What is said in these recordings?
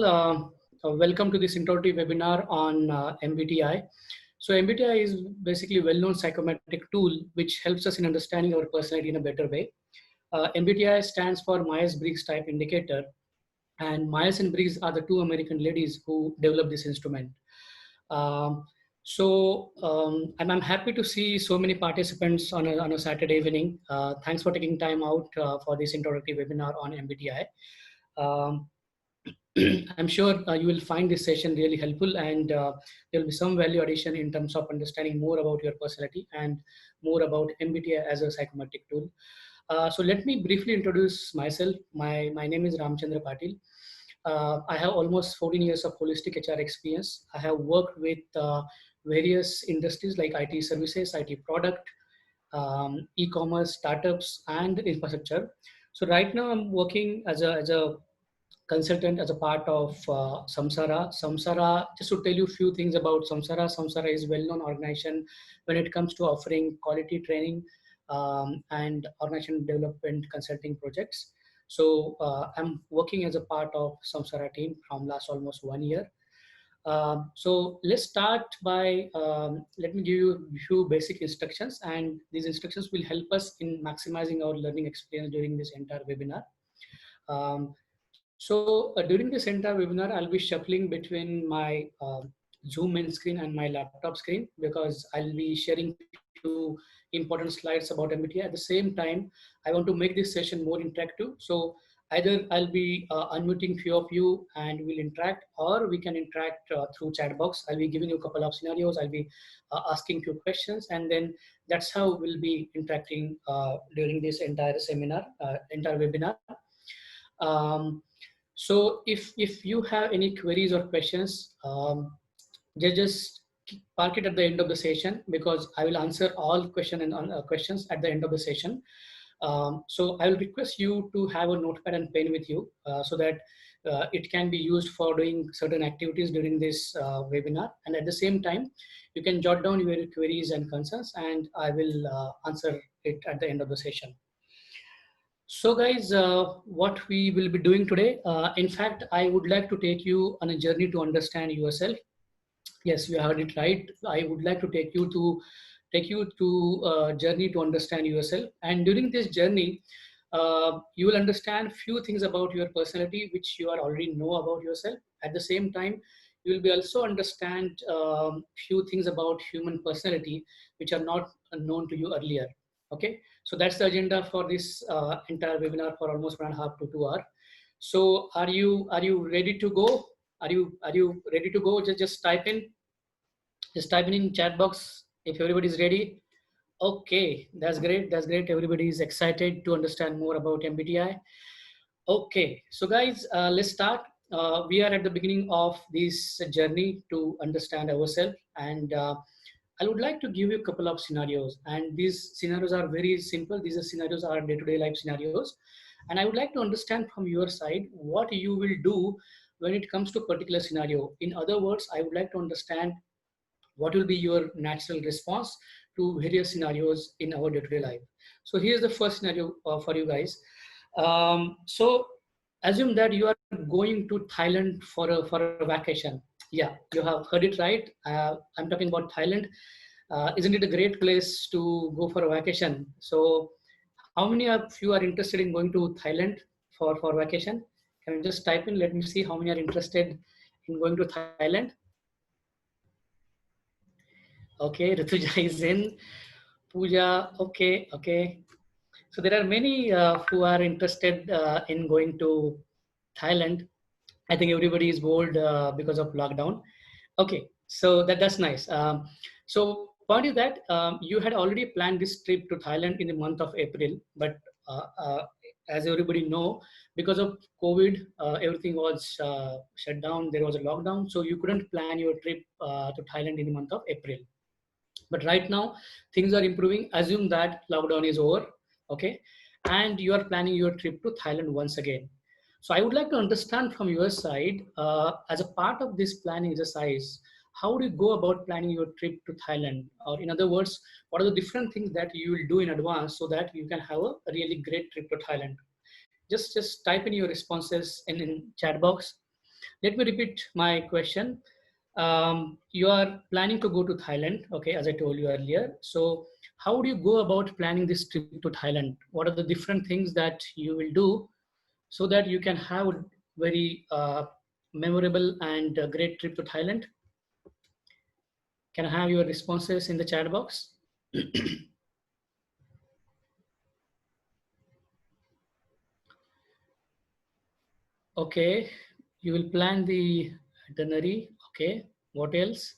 all. Welcome to this introductory webinar on MBTI. So MBTI is basically a well-known psychometric tool which helps us in understanding our personality in a better way. MBTI stands for Myers-Briggs Type Indicator, and Myers and Briggs are the two American ladies who developed this instrument. I'm happy to see so many participants on a Saturday evening. Thanks for taking time out for this introductory webinar on MBTI. I'm sure you will find this session really helpful, and there will be some value addition in terms of understanding more about your personality and more about MBTI as a psychometric tool. So let me briefly introduce myself. My name is Ramchandra Patil. I have almost 14 years of holistic HR experience. I have worked with various industries like IT services, IT product, e-commerce, startups, and infrastructure. So right now I'm working as a consultant as a part of Samsara. Samsara, just to tell you a few things about Samsara. Samsara is a well-known organization when it comes to offering quality training and organization development consulting projects. So I'm working as a part of Samsara team from last almost 1 year. So let's start by, let me give you a few basic instructions, and these instructions will help us in maximizing our learning experience during this entire webinar. During this entire webinar, I'll be shuffling between my Zoom main screen and my laptop screen because I'll be sharing few important slides about MBTI. At the same time, I want to make this session more interactive. So either I'll be unmuting few of you and we'll interact, or we can interact through chat box. I'll be giving you a couple of scenarios. I'll be asking few questions, and then that's how we'll be interacting during this entire seminar, entire webinar. So if you have any queries or questions, just park it at the end of the session because I will answer all questions at the end of the session. So I will request you to have a notepad and pen with you so that it can be used for doing certain activities during this webinar. And at the same time, you can jot down your queries and concerns, and I will answer it at the end of the session. So guys, what we will be doing today, in fact, I would like to take you on a journey to understand yourself. Yes, you heard it right. I would like to take you to a journey to understand yourself. And during this journey, you will understand few things about your personality, which you already know about yourself. At the same time, you will be also understand few things about human personality, which are not known to you earlier. Okay, so that's the agenda for this entire webinar for almost 1.5 to 2 hours. So are you ready to go? Are you ready to go? Just type in chat box if everybody is ready. Okay, that's great. That's great. Everybody is excited to understand more about MBTI. Okay, so guys, let's start. We are at the beginning of this journey to understand ourselves, and I would like to give you a couple of scenarios, and these scenarios are very simple. These scenarios are day-to-day life scenarios, and I would like to understand from your side what you will do when it comes to a particular scenario. In other words, I would like to understand what will be your natural response to various scenarios in our day-to-day life. So here's the first scenario for you guys. So assume that you are going to Thailand for a vacation. Yeah, you have heard it right. I'm talking about Thailand. Isn't it a great place to go for a vacation? So how many of you are interested in going to Thailand for vacation? Can you just type in? Let me see how many are interested in going to Thailand. Okay, Rituja is in. Pooja, okay, okay. So there are many who are interested in going to Thailand. I think everybody is bored because of lockdown. Okay, so that's nice. So point is that you had already planned this trip to Thailand in the month of April, but as everybody know, because of COVID, everything was shut down. There was a lockdown, so you couldn't plan your trip to Thailand in the month of April. But right now, things are improving. Assume that lockdown is over, okay, and you are planning your trip to Thailand once again. So I would like to understand from your side, as a part of this planning exercise, how do you go about planning your trip to Thailand? Or in other words, what are the different things that you will do in advance so that you can have a really great trip to Thailand? Just type in your responses in chat box. Let me repeat my question. You are planning to go to Thailand, okay, as I told you earlier. So how do you go about planning this trip to Thailand? What are the different things that you will do so that you can have a very memorable and great trip to Thailand? Can I have your responses in the chat box? Okay, you will plan the itinerary. Okay, what else?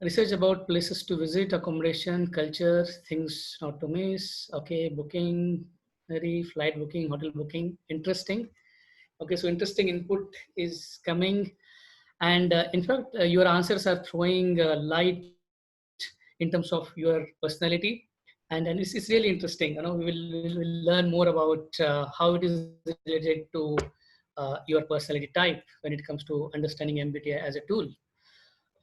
Research about places to visit, accommodation, culture, things not to miss. Okay, booking, flight booking, hotel booking. Interesting. Okay, so interesting input is coming. And in fact, your answers are throwing light in terms of your personality. And it's really interesting. You know, we will learn more about how it is related to your personality type when it comes to understanding MBTI as a tool.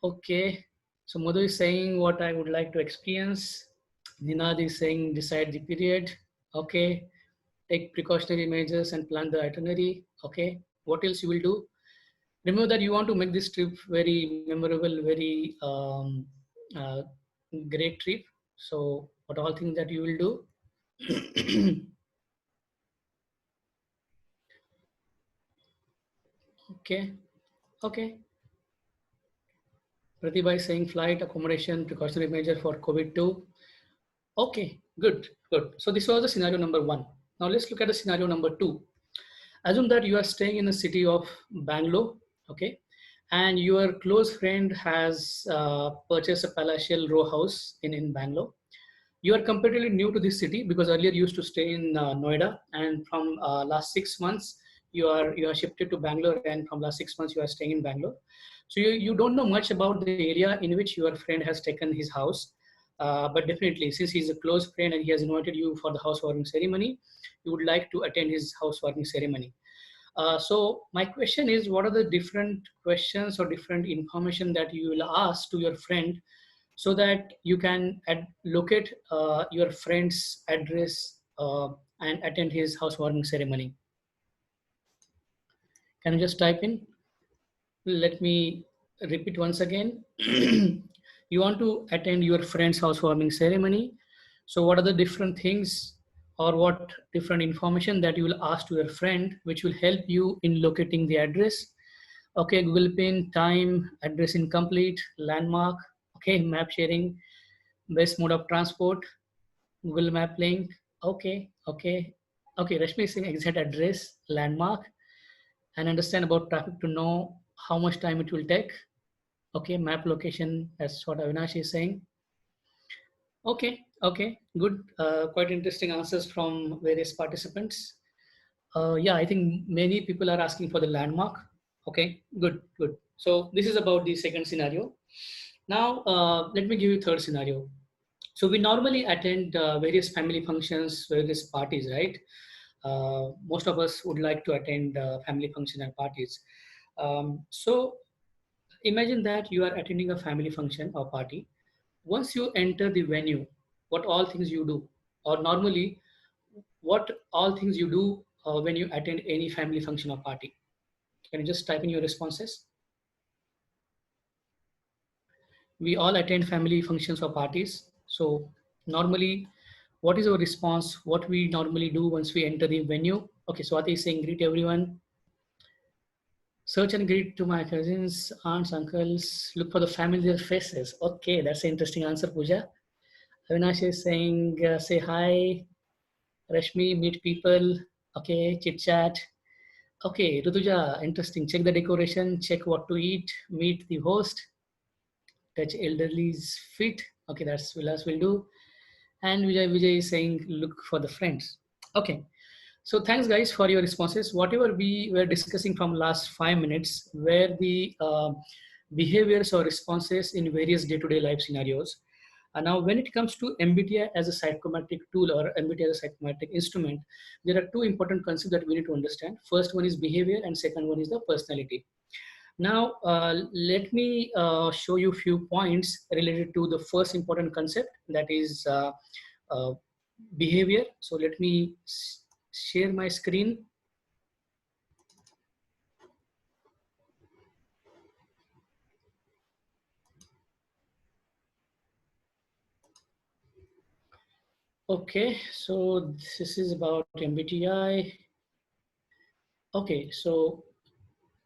Okay, so Madhu is saying what I would like to experience. Ninad is saying decide the period. Okay, take precautionary measures and plan the itinerary. Okay, what else you will do? Remember that you want to make this trip very memorable, very uh, great trip. So what all things that you will do? Okay, okay. Pratibha is saying flight accommodation precautionary measure for COVID-2. Okay, good, good. So this was the scenario number one. Now let's look at the scenario number two. Assume that you are staying in the city of Bangalore, okay, and your close friend has purchased a palatial row house in Bangalore. You are completely new to this city because earlier you used to stay in Noida, and from last 6 months you are shifted to Bangalore, and from last 6 months you are staying in Bangalore. So you don't know much about the area in which your friend has taken his house, but definitely since he's a close friend and he has invited you for the housewarming ceremony, you would like to attend his housewarming ceremony. So my question is, what are the different questions or different information that you will ask to your friend so that you can locate your friend's address and attend his housewarming ceremony? Can you just type in? Let me repeat once again. You want to attend your friend's housewarming ceremony. So what are the different things or what different information that you will ask to your friend, which will help you in locating the address? Okay, Google Pin, time, address incomplete, landmark, okay, map sharing, best mode of transport, Google Map link, okay, okay, okay, Rashmi is saying exact address, landmark, and understand about traffic to know how much time it will take. Okay, map location, that's what Avinash is saying. Okay, okay, good. Quite interesting answers from various participants. Yeah, I think many people are asking for the landmark. Okay, good, good. So this is about the second scenario. Now, let me give you third scenario. So we normally attend various family functions, various parties, right? Most of us would like to attend family function and parties. So imagine that you are attending a family function or party. Once you enter the venue, what all things you do, or normally, what all things you do when you attend any family function or party? Can you just type in your responses? We all attend family functions or parties. So normally, what is our response? What we normally do once we enter the venue? Okay, Swati is saying greet everyone. Search and greet to my cousins, aunts, uncles. Look for the familiar faces. Okay, that's an interesting answer, Pooja. Avinash is saying say hi. Rashmi, meet people. Okay, chit chat. Okay, Rutuja, interesting. Check the decoration, check what to eat, meet the host, touch elderly's feet. Okay, that's Vilas will do. And Vijay is saying, look for the friends. Okay, so thanks guys for your responses. Whatever we were discussing from last 5 minutes were the behaviors or responses in various day-to-day life scenarios. And now when it comes to MBTI as a psychometric tool or MBTI as a psychometric instrument, there are two important concepts that we need to understand. First one is behavior and second one is the personality. Now, let me show you a few points related to the first important concept, that is uh, behavior. So let me share my screen. Okay, so this is about MBTI. Okay, so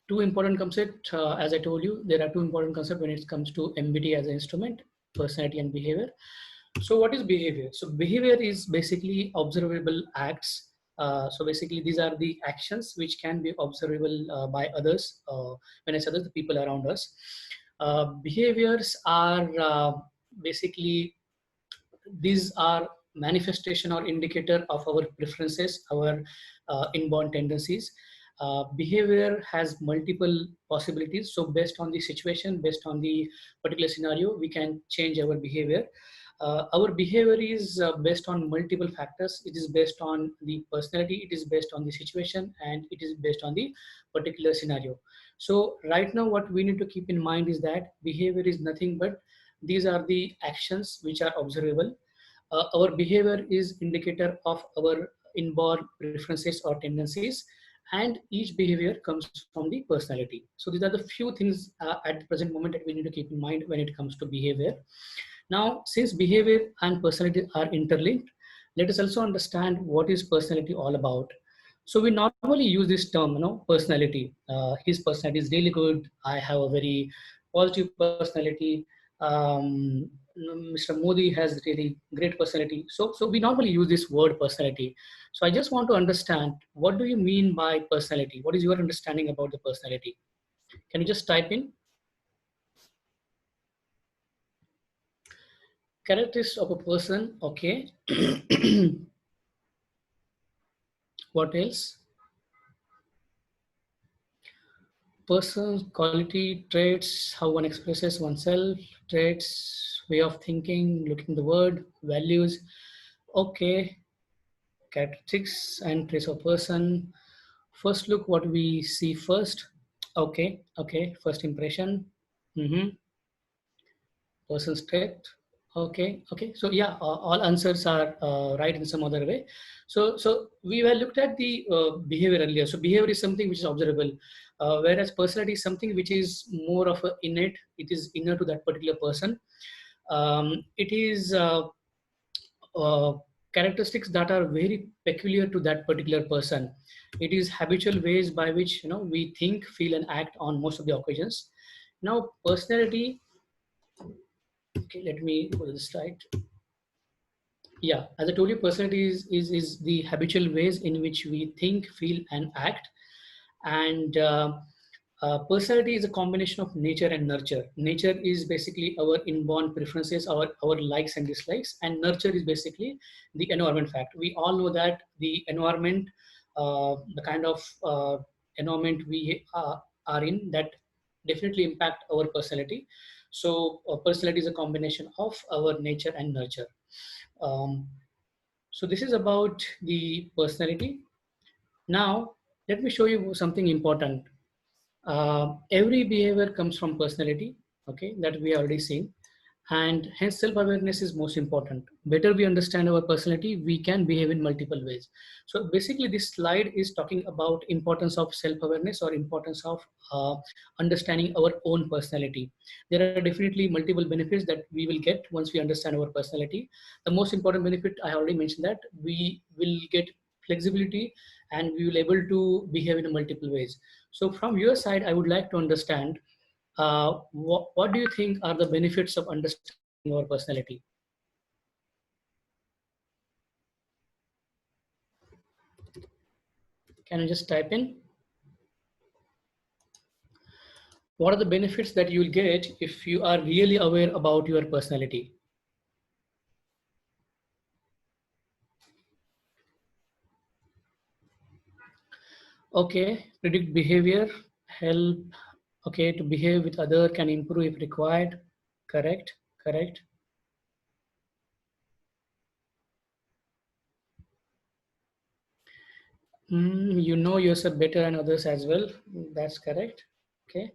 two important concepts. As I told you, there are two important concepts when it comes to MBTI as an instrument: personality and behavior. So what is behavior? So behavior is basically observable acts. So basically these are the actions which can be observable by others. When I say others, the people around us. Behaviors are basically, these are manifestation or indicator of our preferences, our inborn tendencies. Behavior has multiple possibilities. So based on the situation, based on the particular scenario, we can change our behavior. Our behavior is based on multiple factors. It is based on the personality, it is based on the situation, and it is based on the particular scenario. So right now what we need to keep in mind is that behavior is nothing but these are the actions which are observable. Our behavior is indicator of our inborn preferences or tendencies, and each behavior comes from the personality. So these are the few things at the present moment that we need to keep in mind when it comes to behavior. Now, since behavior and personality are interlinked, let us also understand what is personality all about. So we normally use this term, personality. His personality is really good. I have a very positive personality. Mr. Modi has really great personality. So we normally use this word personality. So I just want to understand, what do you mean by personality? What is your understanding about the personality? Can you just type in characteristics of a person? Okay. What else? Person's quality, traits, how one expresses oneself, traits, way of thinking, looking the word, values. Okay, characteristics and traits of person. First look, what we see first. Okay, first impression. Mm-hmm. Person's trait. Okay. So yeah, all answers are right in some other way. So we were looked at the behavior earlier. So behavior is something which is observable, whereas personality is something which is more of a innate. It is inner to that particular person. It is characteristics that are very peculiar to that particular person. It is habitual ways by which we think, feel, and act on most of the occasions. Now, personality. Okay, let me go to the slide. Yeah, as I told you, personality is the habitual ways in which we think, feel, and act. And personality is a combination of nature and nurture. Nature is basically our inborn preferences, our likes and dislikes, and nurture is basically the environment fact. We all know that the environment, the kind of environment we are in, that definitely impact our personality. So personality is a combination of our nature and nurture. Um, so this is about the personality. Now, let me show you something important. Every behavior comes from personality, okay, that we already seen. And hence self-awareness is most important. Better we understand our personality, we can behave in multiple ways. So basically this slide is talking about importance of self-awareness, or importance of understanding our own personality. There are definitely multiple benefits that we will get once we understand our personality. The most important benefit, I already mentioned, that we will get flexibility and we will able to behave in multiple ways. So from your side, I would like to understand, what do you think are the benefits of understanding our personality? Can you just type in? What are the benefits that you will get if you are really aware about your personality? Okay, predict behavior, help, okay, to behave with other, can improve if required. Correct. You know yourself better and others as well. That's correct. Okay,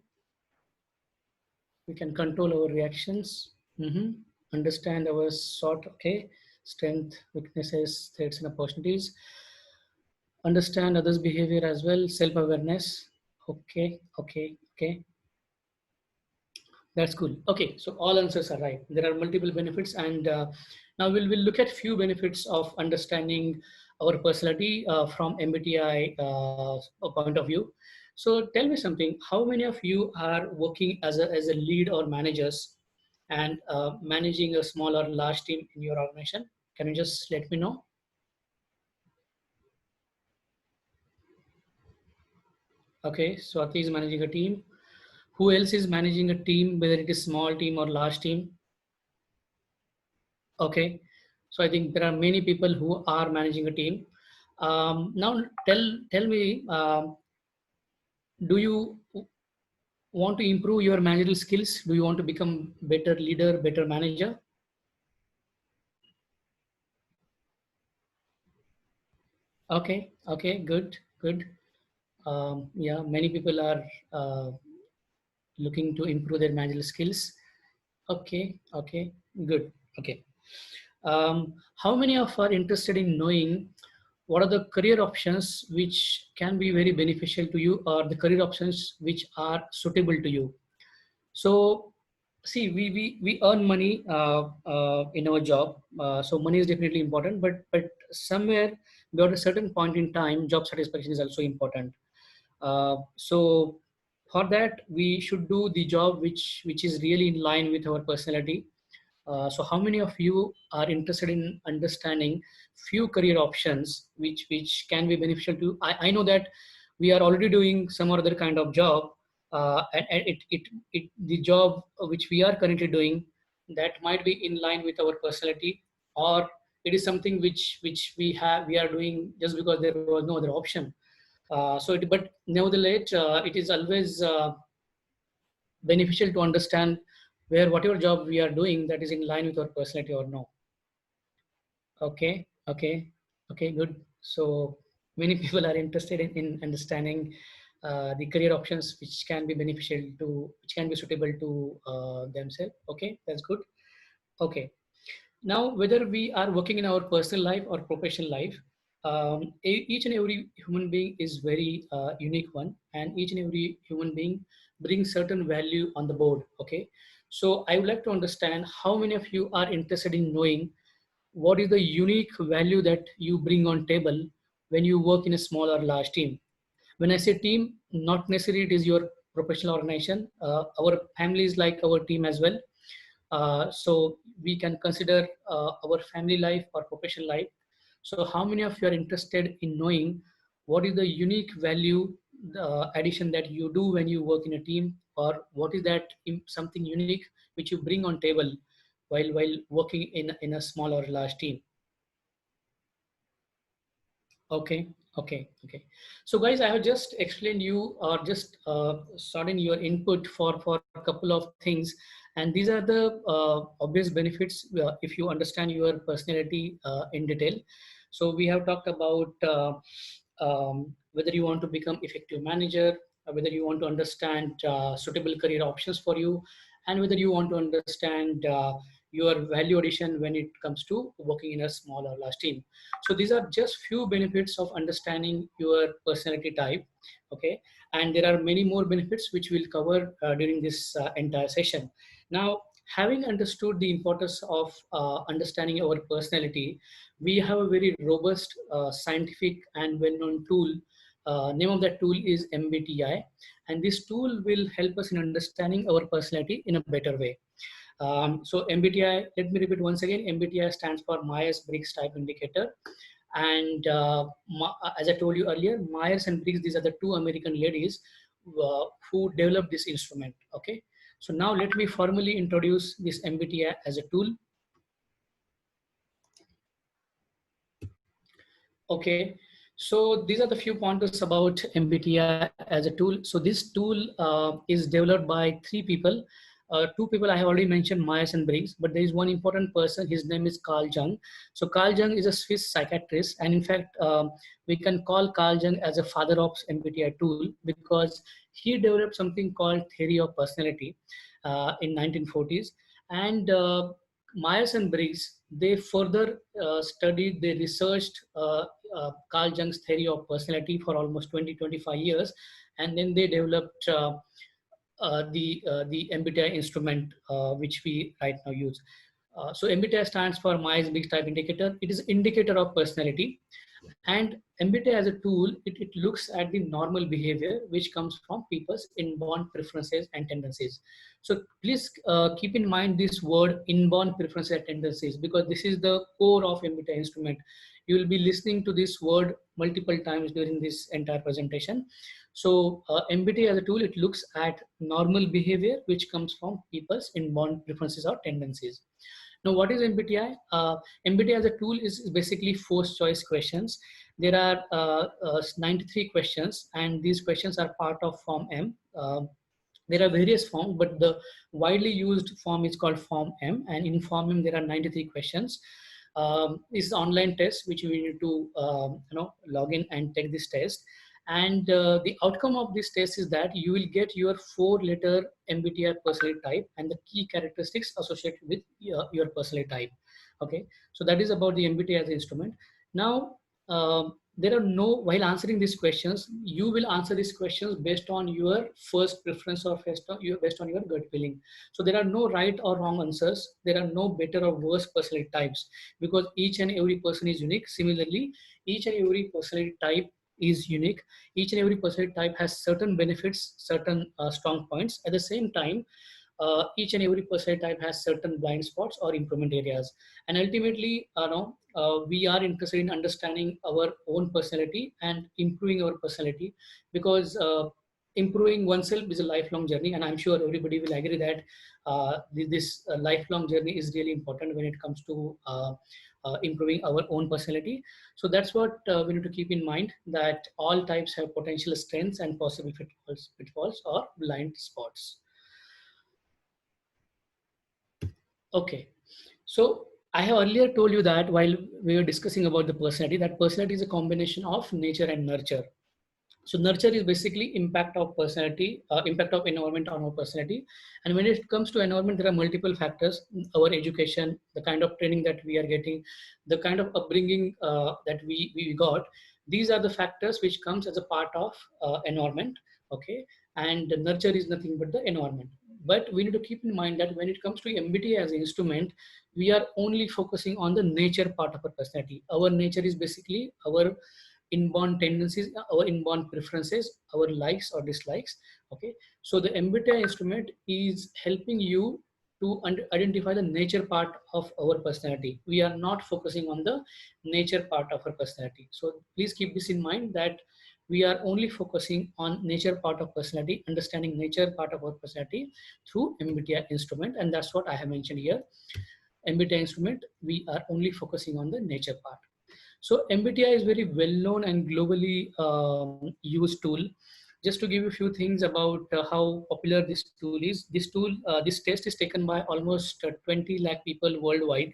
we can control our reactions. Understand our sort. Okay, strength, weaknesses, threats, and opportunities. Understand others' behavior as well. Self-awareness. Okay. That's cool. Okay, so all answers are right. There are multiple benefits, and now we'll look at few benefits of understanding our personality from MBTI point of view. So tell me something. How many of you are working as a lead or managers and managing a small or large team in your organization? Can you just let me know? Okay, Swati is managing a team. Who else is managing a team, whether it is small team or large team? Okay, so I think there are many people who are managing a team. Now, tell me, do you want to improve your managerial skills? Do you want to become better leader, better manager? Okay, okay, good, good. Yeah, many people are looking to improve their managerial skills. Okay, okay, good. Okay. How many of are interested in knowing what are the career options which can be very beneficial to you, or the career options which are suitable to you? So see, we earn money in our job, so money is definitely important, but somewhere beyond a certain point in time, job satisfaction is also important. So for that, we should do the job which is really in line with our personality. So how many of you are interested in understanding few career options which can be beneficial to you? I know that we are already doing some other kind of job, and the job which we are currently doing, that might be in line with our personality, or it is something which we are doing just because there was no other option. But nevertheless, it is always beneficial to understand where whatever job we are doing, that is in line with our personality or no. Okay, okay, okay, good. So many people are interested in understanding the career options which can be beneficial to, which can be suitable to themselves. Okay, that's good. Okay. Now, whether we are working in our personal life or professional life, each and every human being is very unique one, and each and every human being brings certain value on the board. Okay, so I would like to understand how many of you are interested in knowing what is the unique value that you bring on table when you work in a small or large team. When I say team, not necessarily it is your professional organization. Our family is like our team as well. So we can consider our family life or professional life. So how many of you are interested in knowing what is the unique value addition that you do when you work in a team, or what is that something unique which you bring on table while working in a small or large team? Okay, okay, okay. So guys, I have just explained you, or just sorting your input for a couple of things, and these are the obvious benefits if you understand your personality in detail. So we have talked about whether you want to become effective manager, whether you want to understand suitable career options for you, and whether you want to understand your value addition when it comes to working in a small or large team. So these are just few benefits of understanding your personality type. Okay, and there are many more benefits which we'll cover during this entire session. Now, having understood the importance of understanding our personality, we have a very robust scientific and well-known tool. Name of that tool is MBTI, and this tool will help us in understanding our personality in a better way. So MBTI, let me repeat once again, MBTI stands for Myers-Briggs Type Indicator. And as I told you earlier, Myers and Briggs, these are the two American ladies who developed this instrument. Okay. So now let me formally introduce this MBTI as a tool. Okay. So these are the few pointers about MBTI as a tool. So this tool is developed by three people. Two people I have already mentioned, Myers and Briggs, but there is one important person. His name is Carl Jung. So Carl Jung is a Swiss psychiatrist, and in fact, we can call Carl Jung as a father of MBTI tool because he developed something called theory of personality in 1940s, and Myers and Briggs, they further studied, they researched Carl Jung's theory of personality for almost 20, 25 years, and then they developed the MBTI instrument which we right now use. So MBTI stands for Myers-Briggs Type Indicator. It is indicator of personality. And MBTI as a tool, it looks at the normal behavior which comes from people's inborn preferences and tendencies. So please keep in mind this word inborn preferences and tendencies, because this is the core of MBTI instrument. You will be listening to this word multiple times during this entire presentation. So MBTI as a tool, it looks at normal behavior which comes from people's inborn preferences or tendencies. Now, what is MBTI? MBTI as a tool is basically forced choice questions. There are 93 questions, and these questions are part of Form M. There are various forms, but the widely used form is called Form M, and in Form M there are 93 questions. This is an online test which you need to log in and take this test. And the outcome of this test is that you will get your 4-letter MBTI personality type and the key characteristics associated with your personality type. Okay, so that is about the MBTI as an instrument. Now, there are no, while answering these questions, you will answer these questions based on your first preference or based on your gut feeling. So there are no right or wrong answers. There are no better or worse personality types, because each and every person is unique. Similarly, each and every personality type is unique. Each and every personality type has certain benefits, certain strong points. At the same time, each and every personality type has certain blind spots or improvement areas. And ultimately, we are interested in understanding our own personality and improving our personality, because improving oneself is a lifelong journey. And I'm sure everybody will agree that this lifelong journey is really important when it comes to improving our own personality. So that's what we need to keep in mind, that all types have potential strengths and possible pitfalls or blind spots. Okay, so I have earlier told you that while we were discussing about the personality, that personality is a combination of nature and nurture. So nurture is basically impact of personality, impact of environment on our personality. And when it comes to environment, there are multiple factors: our education, the kind of training that we are getting, the kind of upbringing that we got. These are the factors which comes as a part of environment. Okay, and nurture is nothing but the environment. But we need to keep in mind that when it comes to MBTI as an instrument, we are only focusing on the nature part of our personality. Our nature is basically our inborn tendencies, our inborn preferences, our likes or dislikes. Okay, so the MBTI instrument is helping you to identify the nature part of our personality. We are not focusing on the nature part of our personality. So please keep this in mind, that we are only focusing on nature part of personality, understanding nature part of our personality through MBTI instrument. And that's what I have mentioned here. MBTI instrument, we are only focusing on the nature part. So MBTI is very well known and globally used tool. Just to give you a few things about how popular this tool is. This test is taken by almost 20 lakh people worldwide.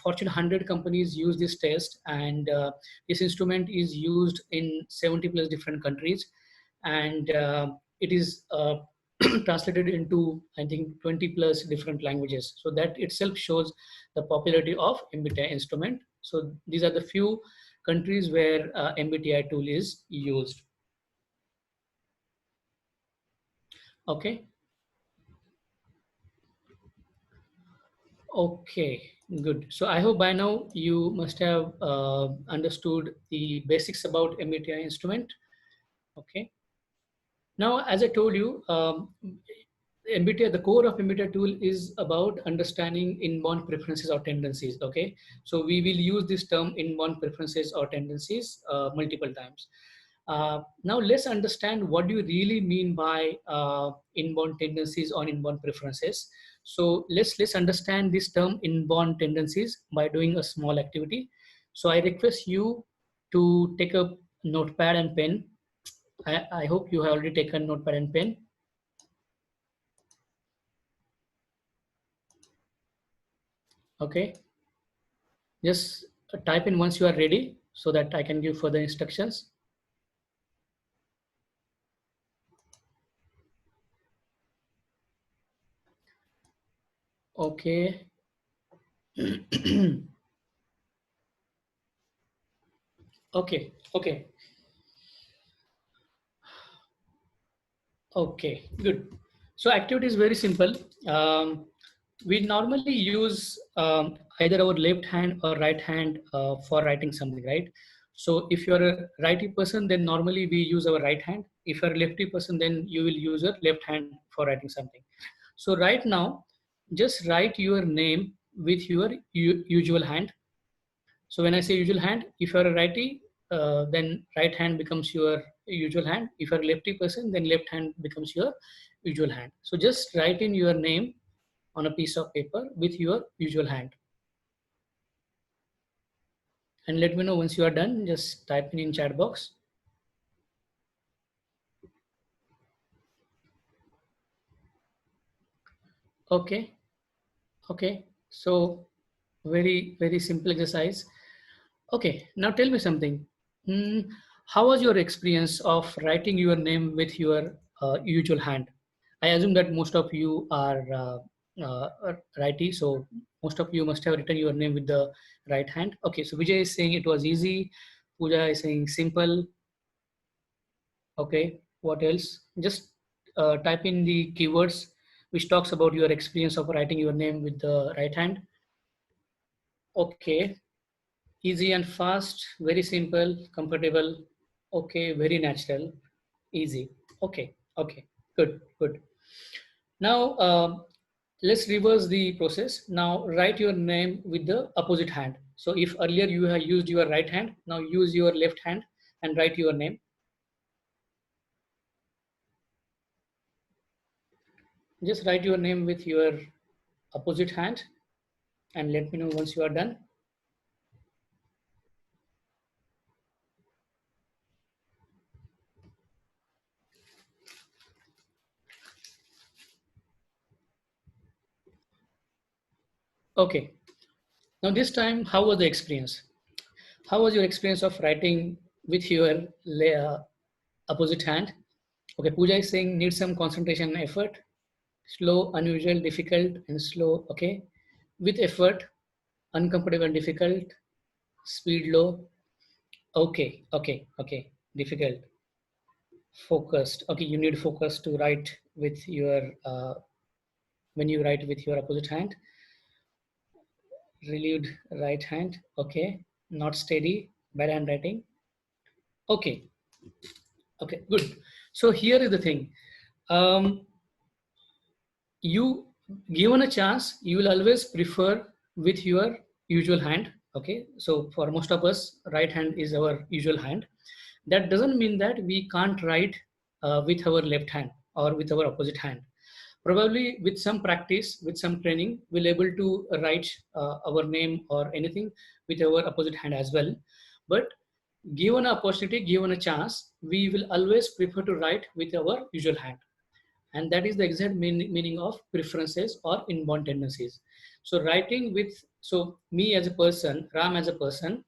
Fortune 100 companies use this test, and this instrument is used in 70 plus different countries, and it is translated into, I think, 20 plus different languages. So that itself shows the popularity of MBTI instrument. So these are the few countries where MBTI tool is used. Okay. Okay, good. So I hope by now you must have understood the basics about MBTI instrument. Okay. Now, as I told you, MBTI, the core of MBTI tool is about understanding inborn preferences or tendencies. Okay, so we will use this term inborn preferences or tendencies multiple times. Now let's understand what do you really mean by inborn tendencies or inborn preferences. So let's understand this term inborn tendencies by doing a small activity. So I request you to take a notepad and pen. I hope you have already taken notepad and pen. Okay, just type in once you are ready so that I can give further instructions. Okay. Okay, okay, Okay, good. So activity is very simple. We normally use either our left hand or right hand for writing something, right? So if you're a righty person, then normally we use our right hand. If you're a lefty person, then you will use your left hand for writing something. So right now, just write your name with your usual hand. So when I say usual hand, if you're a righty, then right hand becomes your usual hand. If you're a lefty person, then left hand becomes your usual hand. So just write in your name on a piece of paper with your usual hand. And let me know once you are done, just type in chat box. Okay, okay. So very simple exercise. Okay, now tell me something. Hmm, how was your experience of writing your name with your usual hand? I assume that most of you are righty, so most of you must have written your name with the right hand. Okay, so Vijay is saying it was easy. Pooja is saying simple. Okay, what else? Just type in the keywords which talks about your experience of writing your name with the right hand. Okay, easy and fast, very simple, comfortable. Okay, very natural, easy. Okay, okay, good. Now let's reverse the process. Now write your name with the opposite hand. So if earlier you have used your right hand, now use your left hand and write your name. Just write your name with your opposite hand and let me know once you are done. Okay, now this time, how was the experience? How was your experience of writing with your opposite hand? Okay, Pooja is saying need some concentration and effort. Slow, unusual, difficult, and slow. Okay, with effort, uncomfortable and difficult, speed low. Okay. Difficult, focused. Okay, you need focus to write with your when you write with your opposite hand. Relieved right hand. Okay, not steady, bad handwriting. Okay, okay, good. So here is the thing. Um, you given a chance, you will always prefer with your usual hand. Okay, so for most of us, right hand is our usual hand. That doesn't mean that we can't write with our left hand or with our opposite hand. Probably with some practice, with some training, we'll able to write our name or anything with our opposite hand as well. But given an opportunity, given a chance, we will always prefer to write with our usual hand. And that is the exact meaning of preferences or inborn tendencies. So writing with, so me as a person, Ram as a person,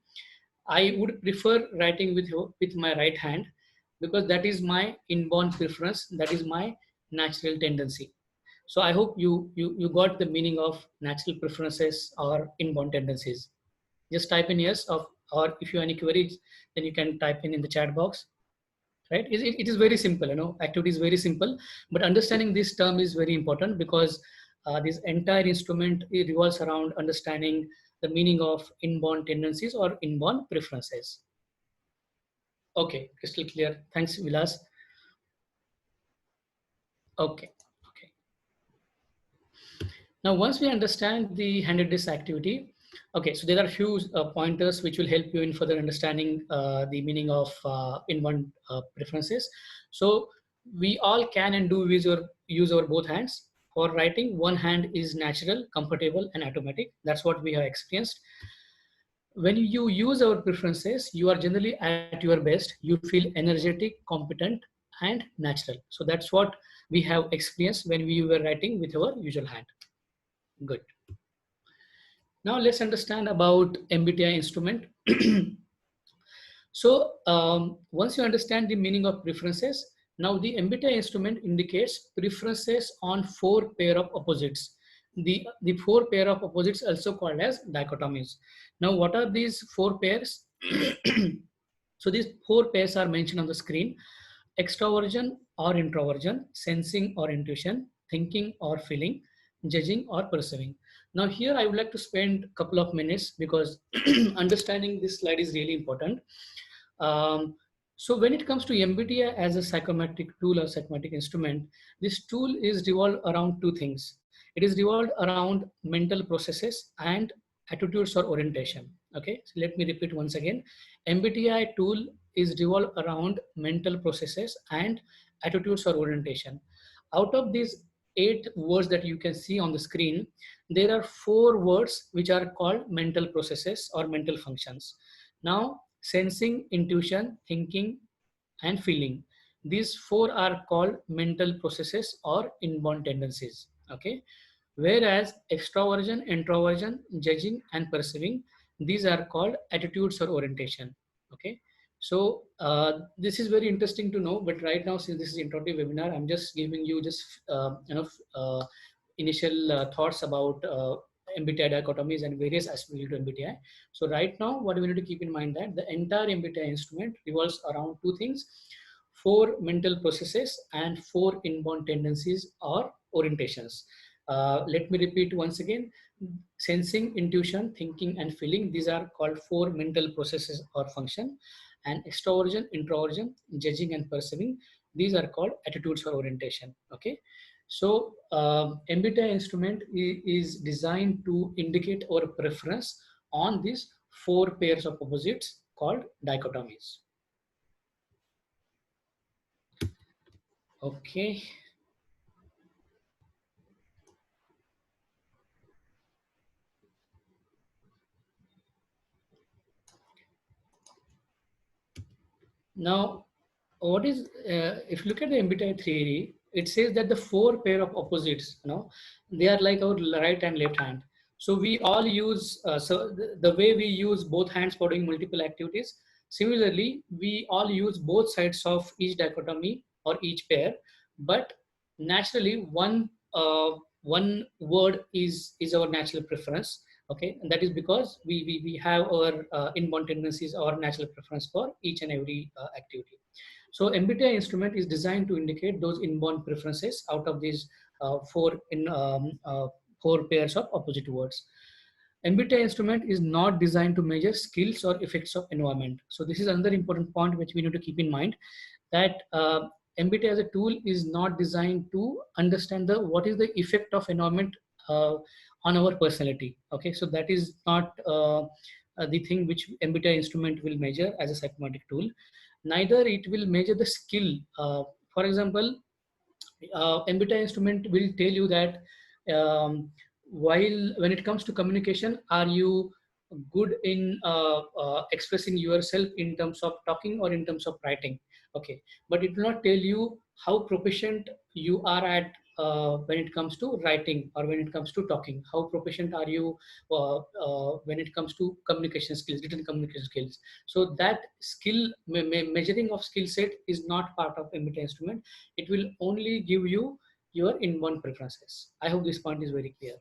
I would prefer writing with my right hand because that is my inborn preference, that is my natural tendency. So I hope you got the meaning of natural preferences or inborn tendencies. Just type in yes of, or if you have any queries, then you can type in the chat box. Right? It is very simple. Activity is very simple, but understanding this term is very important because this entire instrument, it revolves around understanding the meaning of inborn tendencies or inborn preferences. Okay, crystal clear. Thanks, Vilas. Okay, okay. Now, once we understand the handed disk activity, okay, so there are a few pointers which will help you in further understanding the meaning of inborn preferences. So we all can and do use our both hands. For writing, one hand is natural, comfortable, and automatic. That's what we have experienced. When you use our preferences, you are generally at your best. You feel energetic, competent, and natural. So that's what we have experienced when we were writing with our usual hand. Good. Now let's understand about MBTI instrument. So once you understand the meaning of preferences, now the MBTI instrument indicates preferences on four pair of opposites. The four pair of opposites also called as dichotomies. Now what are these four pairs? So these four pairs are mentioned on the screen. Extroversion or introversion, sensing or intuition, thinking or feeling, judging or perceiving. Now here I would like to spend a couple of minutes because understanding this slide is really important. So when it comes to MBTI as a psychometric tool or psychometric instrument, this tool is revolved around two things. It is revolved around mental processes and attitudes or orientation. Okay, so let me repeat once again. MBTI tool is revolved around mental processes and attitudes or orientation. Out of these 8 words that you can see on the screen, there are 4 words which are called mental processes or mental functions. Now, sensing, intuition, thinking, and feeling. These 4 are called mental processes or inborn tendencies. Okay. Whereas extroversion, introversion, judging, and perceiving, these are called attitudes or orientation. Okay. So this is very interesting to know. But right now, since this is introductory webinar, I'm just giving you just initial thoughts about MBTI dichotomies and various aspects of MBTI. So right now, what we need to keep in mind that the entire MBTI instrument revolves around two things: 4 mental processes and 4 inborn tendencies or orientations. Let me repeat once again: sensing, intuition, thinking, and feeling. These are called 4 mental processes or function. And extroversion, introversion, judging, and perceiving. These are called attitudes or orientation. Okay. So MBTI instrument is designed to indicate our preference on these 4 pairs of opposites called dichotomies. Okay. Now, what is if you look at the MBTI theory, it says that the 4 pair of opposites, they are like our right and left hand. So we all use the way we use both hands for doing multiple activities. Similarly, we all use both sides of each dichotomy or each pair, but naturally one word is our natural preference. Okay, and that is because we have our inborn tendencies or natural preference for each and every activity. So MBTI instrument is designed to indicate those inborn preferences out of these 4 pairs of opposite words. MBTI instrument is not designed to measure skills or effects of environment. So this is another important point which we need to keep in mind, that MBTI as a tool is not designed to understand what is the effect of environment on our personality. Okay, so that is not the thing which MBTI instrument will measure as a psychometric tool. Neither it will measure the skill. For example, MBTI instrument will tell you that while when it comes to communication, are you good in expressing yourself in terms of talking or in terms of writing? Okay, but it will not tell you how proficient you are at when it comes to writing or when it comes to talking. How proficient are you when it comes to communication skills, written communication skills? So that skill measuring of skill set is not part of MBTI instrument. It will only give you your inborn preferences. I hope this point is very clear.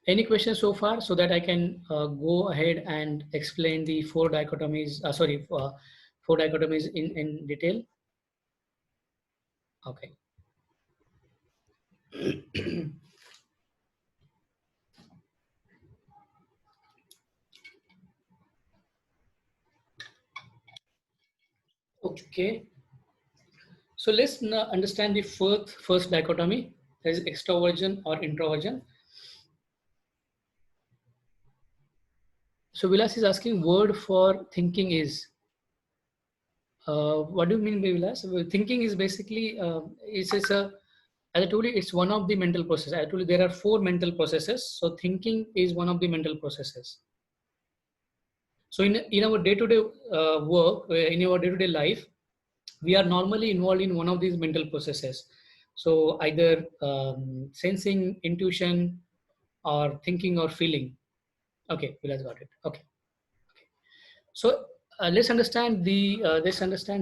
Any questions so far, so that I can go ahead and explain the 4 dichotomies, 4 dichotomies in detail? Okay. Okay. So let's now understand the first dichotomy, that is extroversion or introversion. So Vilas is asking, word for thinking is. What do you mean by Vilas? Well, thinking is basically, it's a, as I told you, it's one of the mental processes. I told you there are 4 mental processes. So thinking is one of the mental processes. So in our day-to-day work, in our day-to-day life, we are normally involved in one of these mental processes. So either sensing, intuition, or thinking or feeling. Okay, Vilas got it. Okay. So let's understand the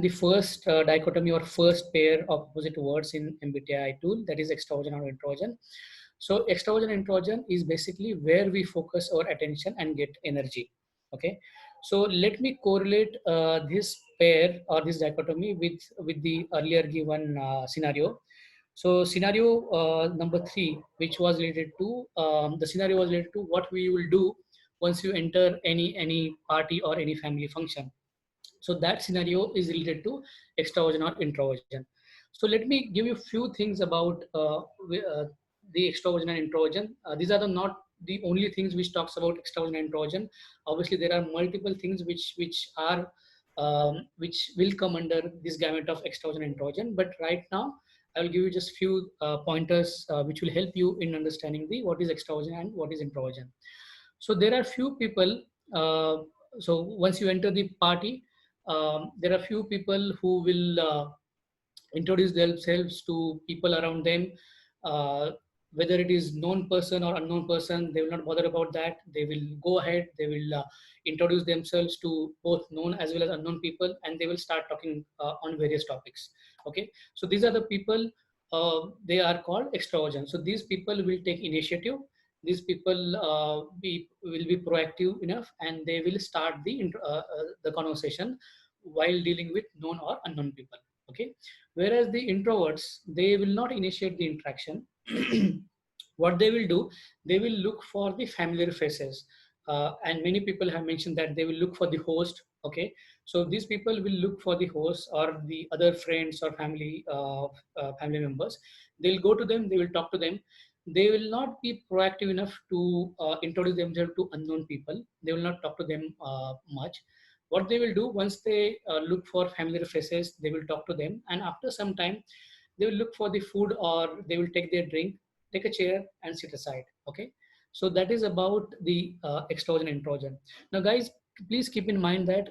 first dichotomy or first pair of opposite words in MBTI tool, that is extroversion or introversion. So extroversion and introversion is basically where we focus our attention and get energy. Okay, so let me correlate this pair or this dichotomy with the earlier given scenario. So scenario number three, which was related to the scenario was related to what we will do once you enter any party or any family function. So that scenario is related to extroversion or introversion. So let me give you a few things about the extroversion and introversion. These are the not the only things which talks about extroversion and introversion. Obviously, there are multiple things which will come under this gamut of extroversion and introversion. But right now, I will give you just few pointers which will help you in understanding the what is extroversion and what is introversion. So there are few people. Uh, so once you enter the party, there are few people who will introduce themselves to people around them. Uh, Whether it is known person or unknown person, they will not bother about that. They will go ahead. They will introduce themselves to both known as well as unknown people, and they will start talking on various topics. Okay, so these are the people. They are called extroversion. So these people will take initiative. These people will be proactive enough, and they will start the conversation while dealing with known or unknown people. Okay, whereas the introverts, they will not initiate the interaction. What they will do, they will look for the familiar faces, and many people have mentioned that they will look for the host. Okay, so these people will look for the host or the other friends or family members. They'll go to them, they will talk to them. They will not be proactive enough to introduce themselves to unknown people. They will not talk to them much. What they will do, once they look for familiar faces, they will talk to them, and after some time they will look for the food, or they will take their drink, take a chair and sit aside. Okay, so that is about the extroversion and introversion. Now guys, please keep in mind that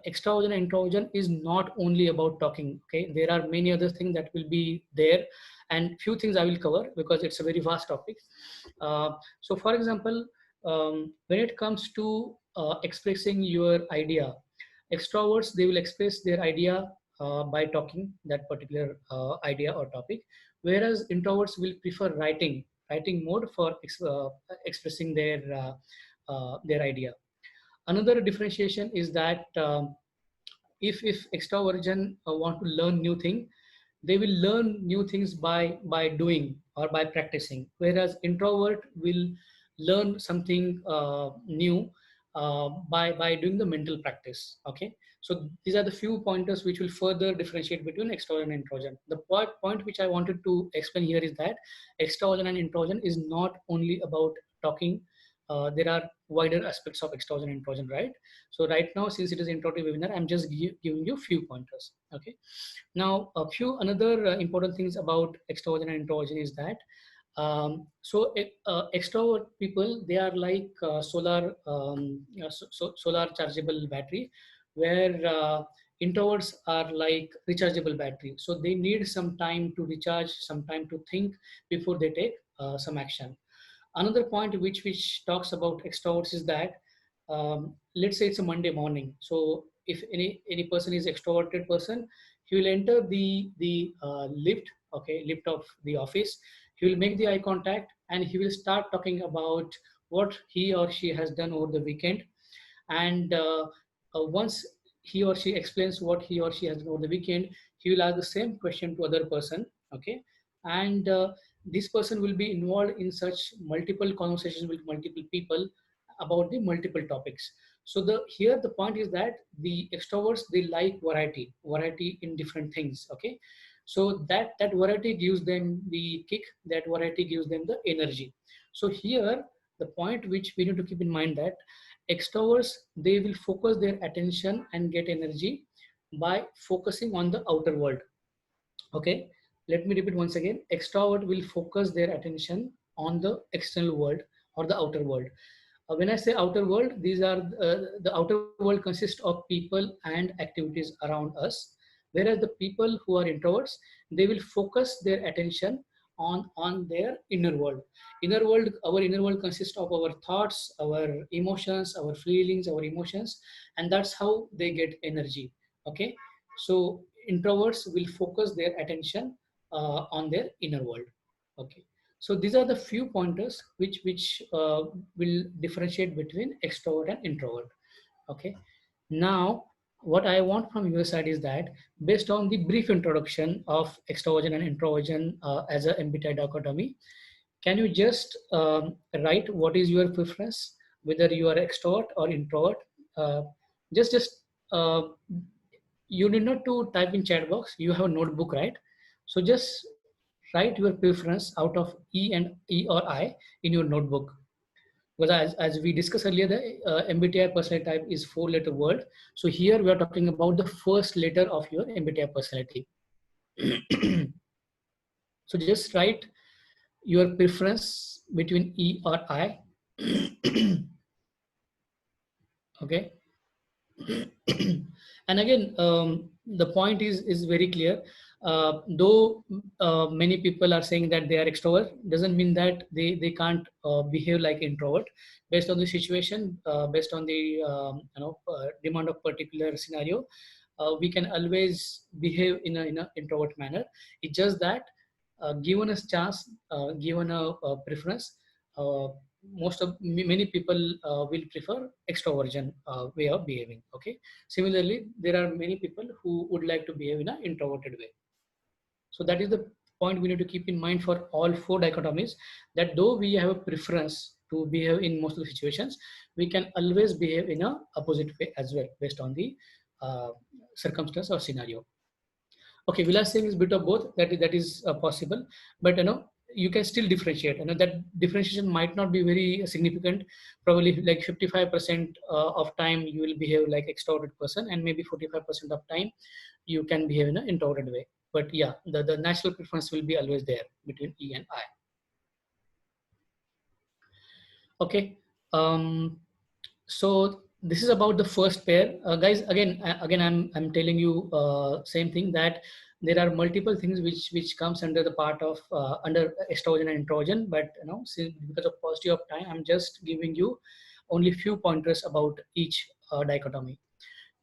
extroversion and introversion is not only about talking. Okay, there are many other things that will be there, and few things I will cover because it's a very vast topic. So for example, when it comes to expressing your idea, extroverts, they will express their idea by talking that particular idea or topic, whereas introverts will prefer writing mode for expressing their idea. Another differentiation is that if extroversion want to learn new thing, they will learn new things by doing or by practicing, whereas introvert will learn something new by doing the mental practice. Okay, so these are the few pointers which will further differentiate between extroversion and introversion. The point which I wanted to explain here is that extroversion and introversion is not only about talking. There are wider aspects of extroversion and introversion, right? So right now, since it is introductory webinar, I'm just giving you few pointers. Okay. Now, a few another important things about extroversion and introversion is that extrovert people, they are like solar chargeable battery, where introverts are like rechargeable battery. So they need some time to recharge, some time to think before they take some action. Another point which talks about extroverts is that let's say it's a Monday morning. So if any person is extroverted person, he will enter the lift, okay, lift of the office. He will make the eye contact and he will start talking about what he or she has done over the weekend. And once he or she explains what he or she has done over the weekend, he will ask the same question to other person. Okay, and this person will be involved in such multiple conversations with multiple people about the multiple topics. So the here the point is that the extroverts, they like variety in different things. Okay, so that variety gives them the kick, that variety gives them the energy. So here the point which we need to keep in mind that extroverts, they will focus their attention and get energy by focusing on the outer world. Okay, let me repeat once again. Extrovert will focus their attention on the external world or the outer world. When I say outer world, these are the outer world consists of people and activities around us, whereas the people who are introverts, they will focus their attention on their inner world. Our inner world consists of our thoughts, our emotions, our feelings, our emotions, and that's how they get energy. Okay, so introverts will focus their attention on their inner world. Okay, So these are the few pointers which will differentiate between extrovert and introvert. Okay. Now, what I want from your side is that based on the brief introduction of extroversion and introversion as a MBTI dichotomy, can you just write what is your preference, whether you are extrovert or introvert? Uh, just uh, you need not to type in chat box. You have a notebook, right? So just write your preference out of E or I in your notebook. Because as we discussed earlier, the MBTI personality type is 4-letter word. So here we are talking about the first letter of your MBTI personality. So just write your preference between E or I. Okay. And again, the point is very clear. Though many people are saying that they are extrovert, doesn't mean that they can't behave like introvert. Based on the situation, based on the demand of particular scenario, we can always behave in a introvert manner. It's just that given a chance, given a preference, uh, many people will prefer extroversion way of behaving. Okay. Similarly, there are many people who would like to behave in an introverted way. So that is the point we need to keep in mind for all four dichotomies, that though we have a preference to behave in most of the situations, we can always behave in a opposite way as well based on the uh, circumstance or scenario. Okay, Vilas saying is bit of both. That is possible, but you can still differentiate. That differentiation might not be very significant. Probably like 55% of time you will behave like extroverted person, and maybe 45% of time you can behave in an introverted way. But yeah, the natural preference will be always there between E and I. Okay. Um, so this is about the first pair, guys. Again, I'm telling you same thing, that there are multiple things which comes under the part of under estrogen and androgen, but since because of paucity of time, I'm just giving you only few pointers about each dichotomy.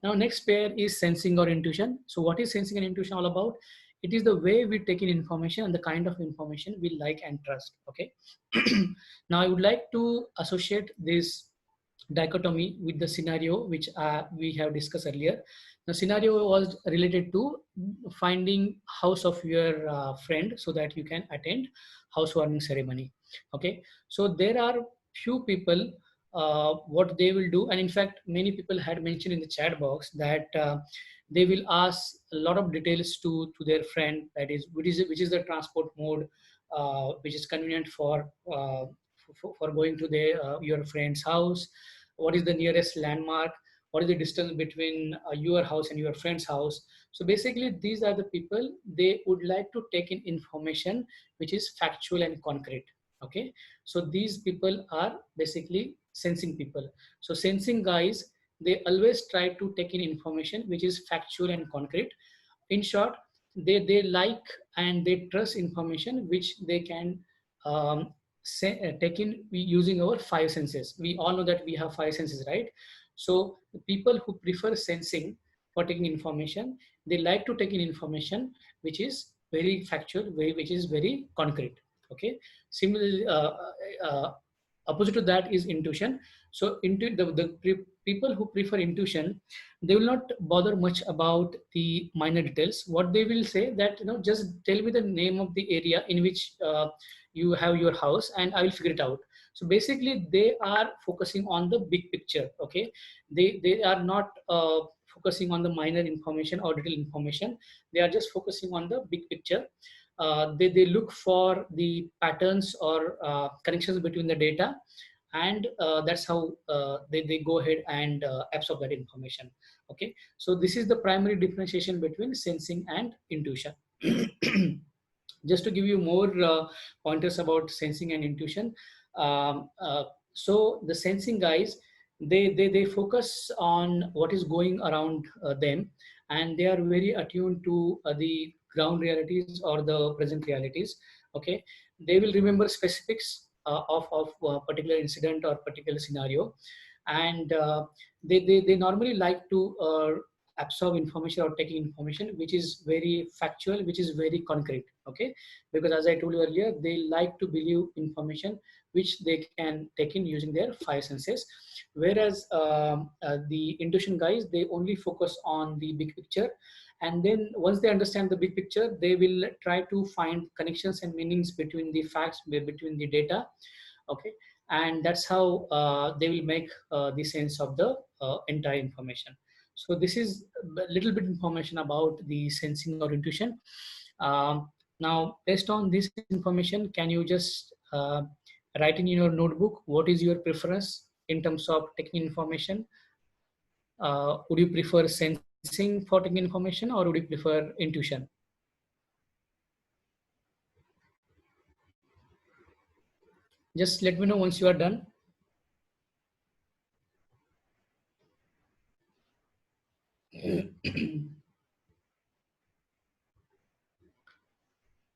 Now, next pair is sensing or intuition. So what is sensing and intuition all about? It is the way we take in information and the kind of information we like and trust. Okay. Now I would like to associate this dichotomy with the scenario which we have discussed earlier. The scenario was related to finding house of your friend so that you can attend housewarming ceremony. Okay, so there are few people what they will do, and in fact many people had mentioned in the chat box that they will ask a lot of details to their friend, that is which is the transport mode which is convenient for going to your friend's house, what is the nearest landmark, what is the distance between your house and your friend's house. So basically these are the people, they would like to take in information which is factual and concrete. Okay, so these people are basically sensing people. So sensing guys, they always try to take in information which is factual and concrete. In short, they like and they trust information which they can take in using our five senses. We all know that we have five senses, right? So the people who prefer sensing for taking information, they like to take in information which is very factual, which is very concrete. Okay. Similarly, opposite to that is intuition. So into the people who prefer intuition, they will not bother much about the minor details. What they will say that just tell me the name of the area in which you have your house and I will figure it out. So basically they are focusing on the big picture. Okay, they are not focusing on the minor information or detailed information. They are just focusing on the big picture. They look for the patterns or connections between the data, and that's how they go ahead and absorb that information. Okay, so this is the primary differentiation between sensing and intuition. Just to give you more pointers about sensing and intuition, so the sensing guys, they focus on what is going around them, and they are very attuned to the ground realities or the present realities. Okay, they will remember specifics of a particular incident or particular scenario, and they normally like to absorb information or taking information which is very factual, which is very concrete. Okay, because as I told you earlier, they like to believe information which they can take in using their five senses, whereas the intuition guys, they only focus on the big picture, and then once they understand the big picture, they will try to find connections and meanings between the facts, between the data. Okay, and that's how they will make the sense of the entire information. So this is a little bit information about the sensing or intuition. Now based on this information, can you just write in your notebook what is your preference in terms of taking information? Would you prefer sensing for taking information, or would you prefer intuition? Just let me know once you are done.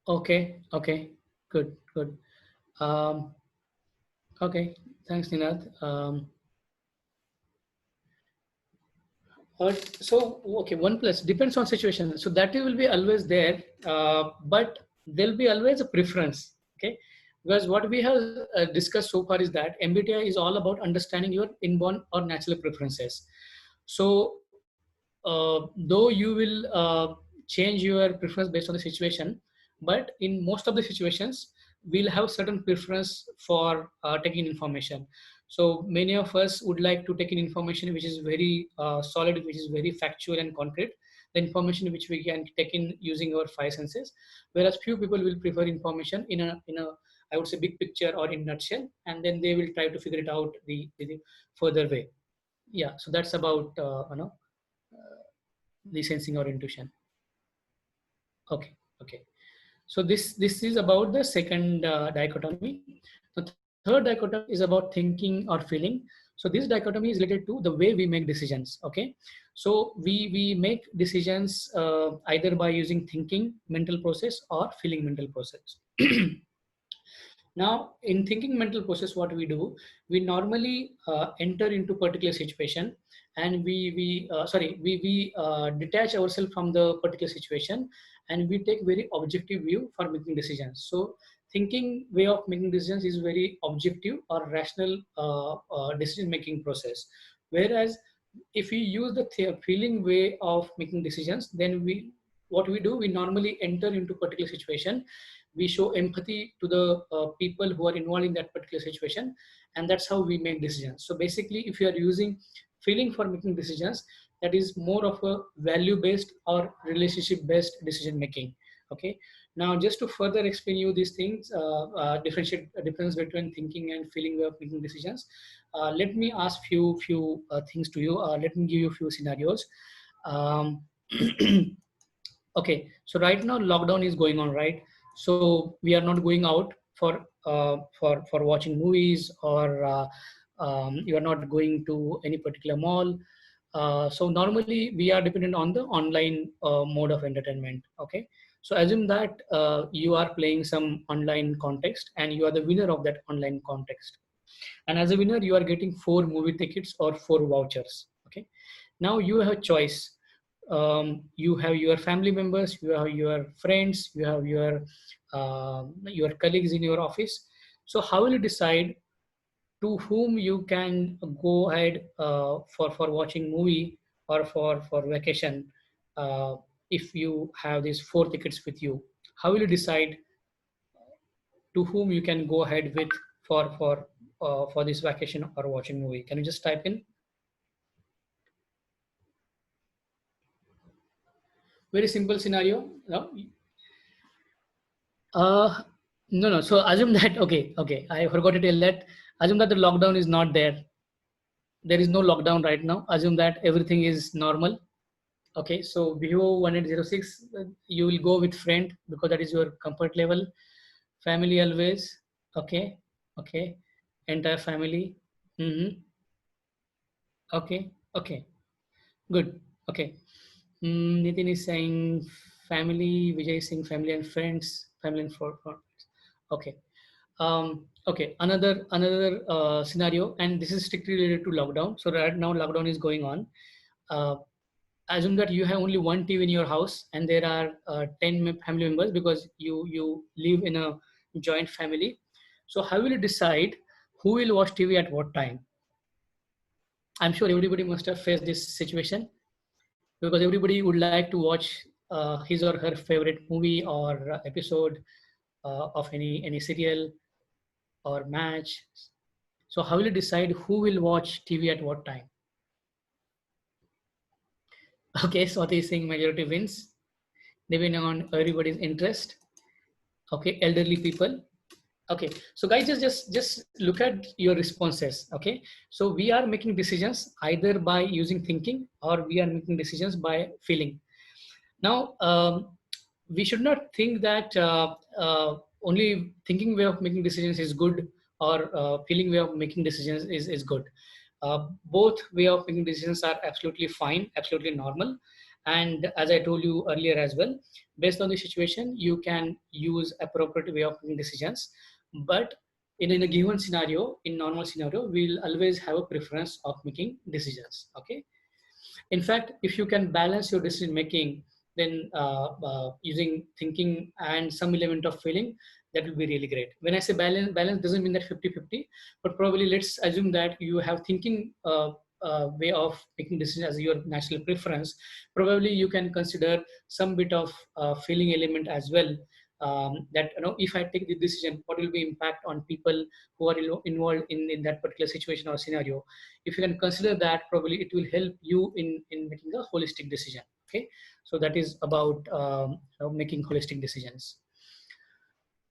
Okay, okay, good, good. Um, okay, thanks, Ninath. So, okay, one plus depends on situation. So that will be always there, but there'll be always a preference. Okay, because what we have discussed so far is that MBTI is all about understanding your inborn or natural preferences. So, though you will change your preference based on the situation, but in most of the situations, we'll have certain preference for taking information. So many of us would like to take in information which is very solid, which is very factual and concrete, the information which we can take in using our five senses, whereas few people will prefer information in a I would say big picture or in nutshell, and then they will try to figure it out the further way. Yeah, so that's about the sensing or intuition. Okay, okay. So this is about the second dichotomy. The third dichotomy is about thinking or feeling. So this dichotomy is related to the way we make decisions. Okay, so we make decisions either by using thinking mental process or feeling mental process. Now, in thinking mental process, what we do, we normally enter into particular situation, and we detach ourselves from the particular situation, and we take very objective view for making decisions. So, thinking way of making decisions is very objective or rational decision making process. Whereas, if we use the feeling way of making decisions, then what we do, we normally enter into particular situation, we show empathy to the people who are involved in that particular situation, and that's how we make decisions. So basically, if you are using feeling for making decisions, that is more of a value based or relationship based decision making. Okay, now just to further explain you these things, differentiate difference between thinking and feeling way of making decisions, let me ask few things to you. Let me give you a few scenarios. um, Okay, so right now lockdown is going on, right? So we are not going out for watching movies, or you are not going to any particular mall. So normally we are dependent on the online mode of entertainment. Okay, so assume that you are playing some online context and you are the winner of that online context, and as a winner you are getting 4 movie tickets or 4 vouchers. Okay, now you have a choice. You have your family members, you have your friends, you have your colleagues in your office. So how will you decide to whom you can go ahead for watching movie or for vacation, uh, if you have these 4 tickets with you? How will you decide to whom you can go ahead with for this vacation or watching movie? Can you just type in? Very simple scenario. No? Uh, no, no. So assume that, okay, okay. I forgot to tell that. Assume that the lockdown is not there. There is no lockdown right now. Assume that everything is normal. Okay. So Vivo 1806, you will go with friend because that is your comfort level. Family always. Okay. Okay. Entire family. Mm-hmm. Okay. Okay. Good. Okay. Nitin is saying family. Vijay is saying family and friends. Family and for. Okay. Okay, another scenario, and this is strictly related to lockdown. So right now lockdown is going on. Uh, assume that you have only one TV in your house and there are 10 family members because you live in a joint family. So how will you decide who will watch TV at what time? I'm sure everybody must have faced this situation because everybody would like to watch his or her favorite movie or episode of any serial or match. So how will you decide who will watch TV at what time? Okay, Swati is saying majority wins, depending on everybody's interest. Okay, elderly people. Okay, so guys, just look at your responses. Okay, so we are making decisions either by using thinking or we are making decisions by feeling. Now, we should not think that only thinking way of making decisions is good or feeling way of making decisions is good. Both way of making decisions are absolutely fine, absolutely normal. And as I told you earlier as well, based on the situation, you can use appropriate way of making decisions. But in a given scenario, in normal scenario, we'll always have a preference of making decisions. Okay. In fact, if you can balance your decision making, then using thinking and some element of feeling, that will be really great. When I say balance doesn't mean that 50-50, but probably let's assume that you have thinking way of making decisions as your natural preference. Probably you can consider some bit of feeling element as well. That if I take the decision, what will be impact on people who are involved in that particular situation or scenario. If you can consider that, probably it will help you in making a holistic decision. Okay, so that is about making holistic decisions.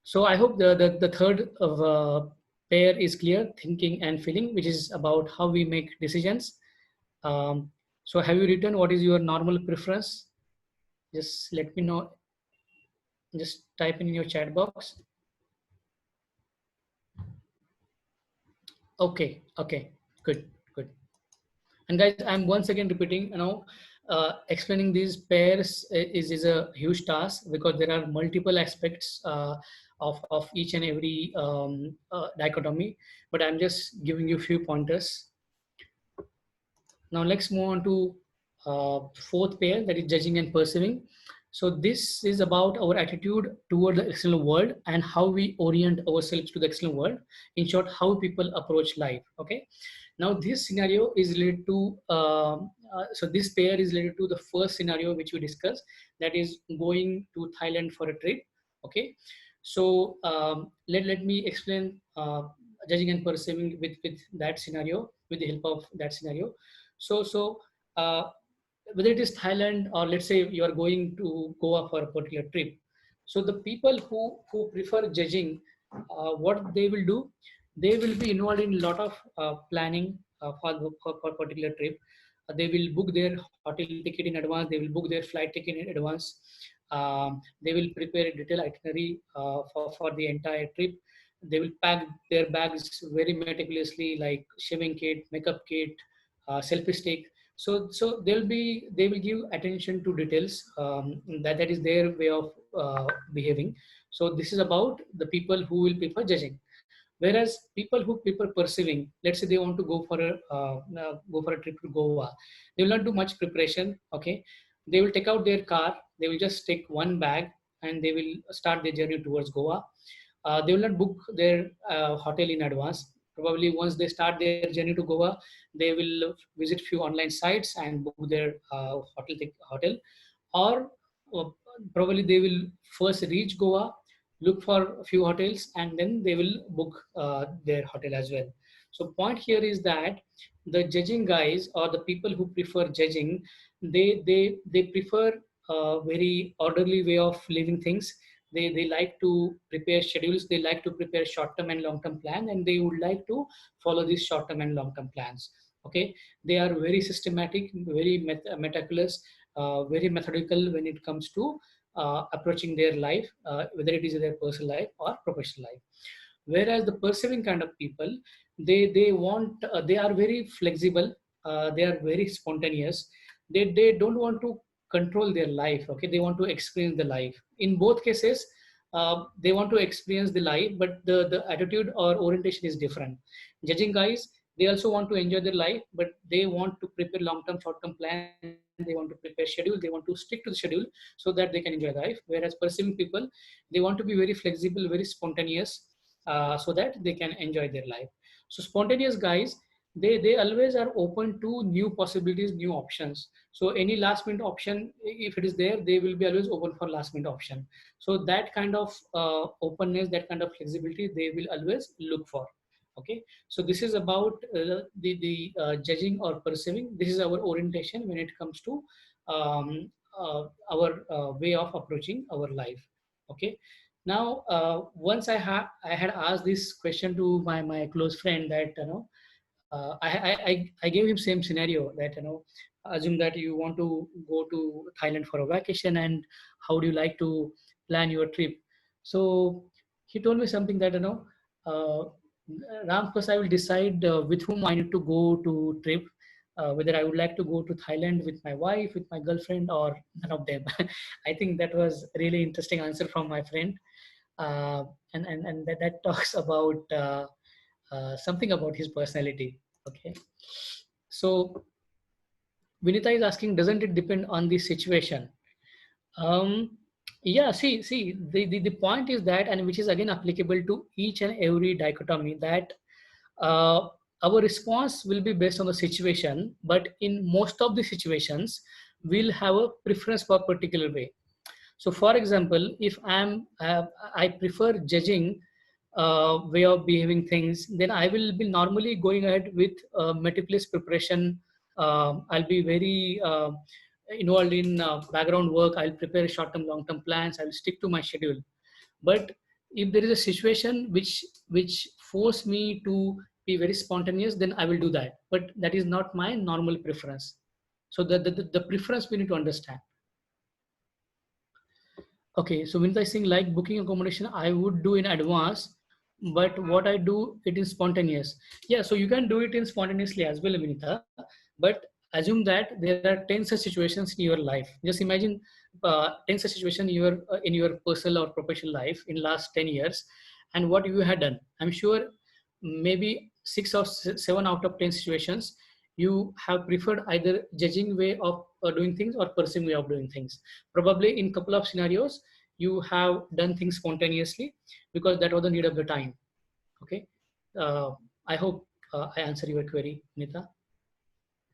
So I hope the third of pair is clear, thinking and feeling, which is about how we make decisions. So have you written what is your normal preference? Just let me know. Just type in your chat box. Okay, good, good. And guys, I'm once again repeating, explaining these pairs is a huge task because there are multiple aspects of each and every dichotomy, but I'm just giving you a few pointers. Now let's move on to fourth pair, that is judging and perceiving. So this is about our attitude toward the external world and how we orient ourselves to the external world. In short, how people approach life. Okay. Now this scenario is related to, so this pair is related to the first scenario which we discussed, that is going to Thailand for a trip. Okay. So let me explain judging and perceiving with that scenario, with the help of that scenario. So uh, whether it is Thailand or let's say you are going to Goa for a particular trip. So the people who prefer judging, what they will do, they will be involved in a lot of planning for particular trip. They will book their hotel ticket in advance. They will book their flight ticket in advance. They will prepare a detailed itinerary for the entire trip. They will pack their bags very meticulously, like shaving kit, makeup kit, selfie stick. So they will give attention to details. That is their way of behaving. So this is about the people who will prefer judging. Whereas people who prefer perceiving, let's say they want to go for a trip to Goa, they will not do much preparation. Okay, they will take out their car. They will just take one bag and they will start their journey towards Goa. They will not book their hotel in advance. Probably once they start their journey to Goa, they will visit few online sites and book their hotel, or uh, probably they will first reach Goa, look for a few hotels, and then they will book their hotel as well. So point here is that the judging guys or the people who prefer judging, they prefer a very orderly way of living things. They like to prepare schedules. They like to prepare short term and long term plan, and they would like to follow these short term and long term plans. Okay, they are very systematic, very meticulous, very methodical when it comes to approaching their life, whether it is their personal life or professional life. Whereas the perceiving kind of people, they want they are very flexible, they are very spontaneous. They don't want to control their life. Okay, they want to experience the life. In both cases, they want to experience the life, but the attitude or orientation is different. Judging guys, They also want to enjoy their life, but they want to prepare long-term, short-term plan. They want to prepare schedule. They want to stick to the schedule so that they can enjoy life. Whereas perceiving people, they want to be very flexible, very spontaneous, so that they can enjoy their life. So spontaneous guys, they always are open to new possibilities, new options. So any last minute option, if it is there, they will be always open for last minute option. So that kind of openness, that kind of flexibility, they will always look for. Okay, so this is about the judging or perceiving. This is our orientation when it comes to um, our way of approaching our life. Okay, now once I had asked this question to my close friend, that I gave him same scenario, that assume that you want to go to Thailand for a vacation, and how do you like to plan your trip. So he told me something that uh, Ram, first I will decide with whom I need to go to trip, whether I would like to go to Thailand with my wife, with my girlfriend, or none of them. I think that was really interesting answer from my friend, uh, and that talks about something about his personality. Okay, so Vinita is asking, doesn't it depend on the situation? Um, yeah, see, the point is that, and which is again applicable to each and every dichotomy, that uh, our response will be based on the situation, but in most of the situations, we'll have a preference for a particular way. So, for example, if I prefer judging way of behaving things, then I will be normally going ahead with meticulous preparation. I'll be very involved in background work. I'll prepare short-term, long-term plans. I will stick to my schedule. But if there is a situation which force me to be very spontaneous, then I will do that. But that is not my normal preference. So the preference we need to understand. Okay, so when I saying like booking accommodation, I would do in advance, but what I do, it is spontaneous. Yeah, so you can do it in spontaneously as well, Vinita. But assume that there are 10 such situations in your life. Just imagine 10 such situations in your personal or professional life in last 10 years, and what you had done. I'm sure maybe 6 or 7 out of 10 situations you have preferred either judging way of doing things or perceiving way of doing things. Probably in couple of scenarios you have done things spontaneously because that was the need of the time. Okay, uh, I hope I answer your query, Nita.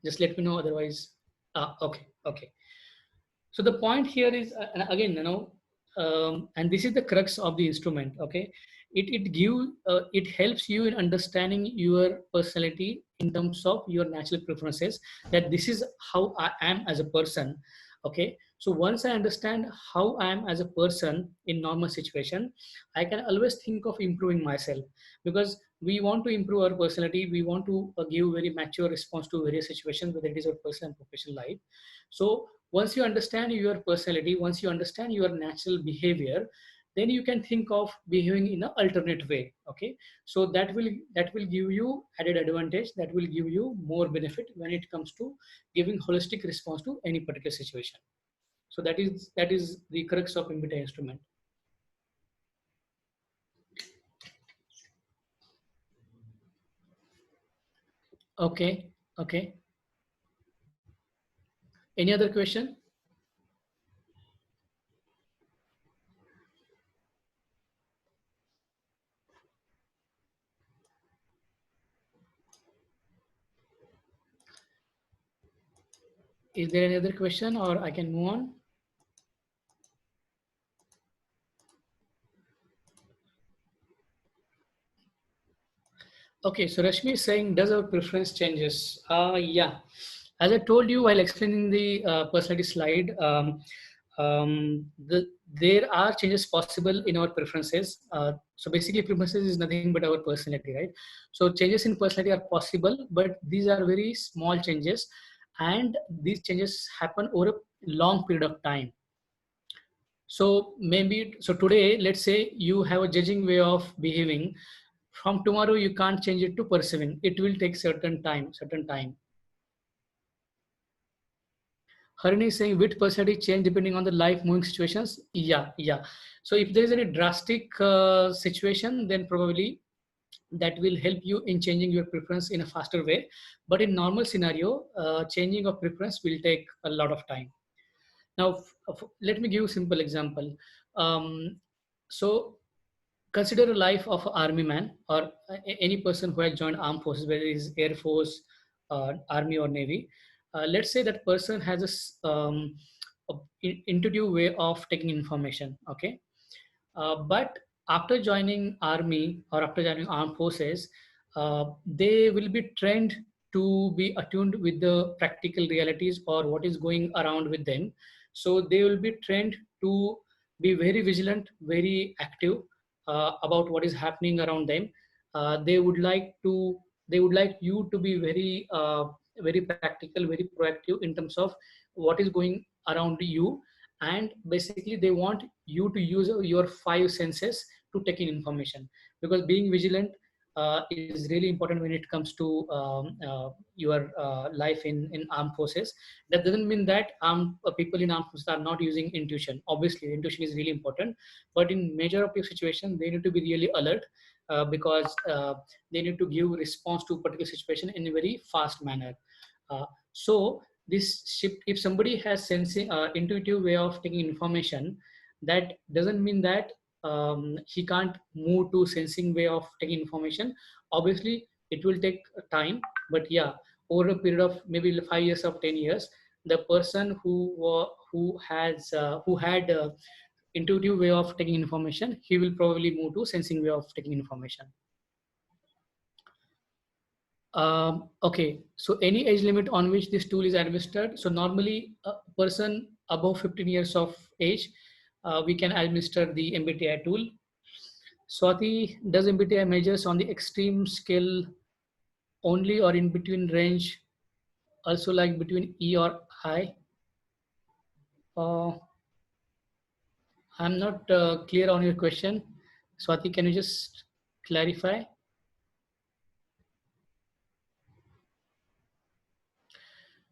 Just let me know otherwise. Okay, okay. So the point here is, and again, and this is the crux of the instrument. Okay, it helps you in understanding your personality in terms of your natural preferences. That this is how I am as a person. Okay, so once I understand how I am as a person in normal situation, I can always think of improving myself, because we want to improve our personality. We want to give very mature response to various situations, whether it is our personal and professional life. So once you understand your personality, once you understand your natural behavior, then you can think of behaving in an alternate way. Okay, so that will give you added advantage, that will give you more benefit when it comes to giving holistic response to any particular situation. So that is the crux of MBTI instrument. Okay, okay. Any other question? Is there any other question, or I can move on? Okay, so Rashmi is saying, does our preference changes? Yeah, as I told you while explaining the personality slide, there are changes possible in our preferences. So basically, preferences is nothing but our personality, right? So changes in personality are possible, but these are very small changes, and these changes happen over a long period of time. So maybe, so today, let's say you have a judging way of behaving. From tomorrow, you can't change it to perceiving. It will take certain time. Harini is saying, which personality change depending on the life moving situations? Yeah, yeah. So if there is any drastic situation, then probably that will help you in changing your preference in a faster way. But in normal scenario, changing of preference will take a lot of time. Now, let me give you a simple example. So consider a life of an army man or any person who has joined armed forces, whether it is Air Force, Army or Navy. Let's say that person has a intuitive way of taking information, okay? But after joining army or after joining armed forces, they will be trained to be attuned with the practical realities or what is going around with them. So they will be trained to be very vigilant, very active about what is happening around them. They would like to, they would like you to be very practical, very proactive in terms of what is going around you, and basically they want you to use your five senses to take in information, because being vigilant is really important when it comes to your life in armed forces. That doesn't mean that people in armed forces are not using intuition. Obviously intuition is really important, but in major of your situation they need to be really alert, because they need to give response to a particular situation in a very fast manner. So this shift, if somebody has sensing intuitive way of taking information, that doesn't mean that he can't move to sensing way of taking information. Obviously it will take time, but yeah, over a period of maybe 5 years or 10 years, the person who had intuitive way of taking information, he will probably move to sensing way of taking information. Okay, so any age limit on which this tool is administered. So normally a person above 15 years of age, we can administer the MBTI tool. Swati, does MBTI measures on the extreme scale only or in between range, also like between E or I? Uh, I'm not clear on your question. Swati, can you just clarify?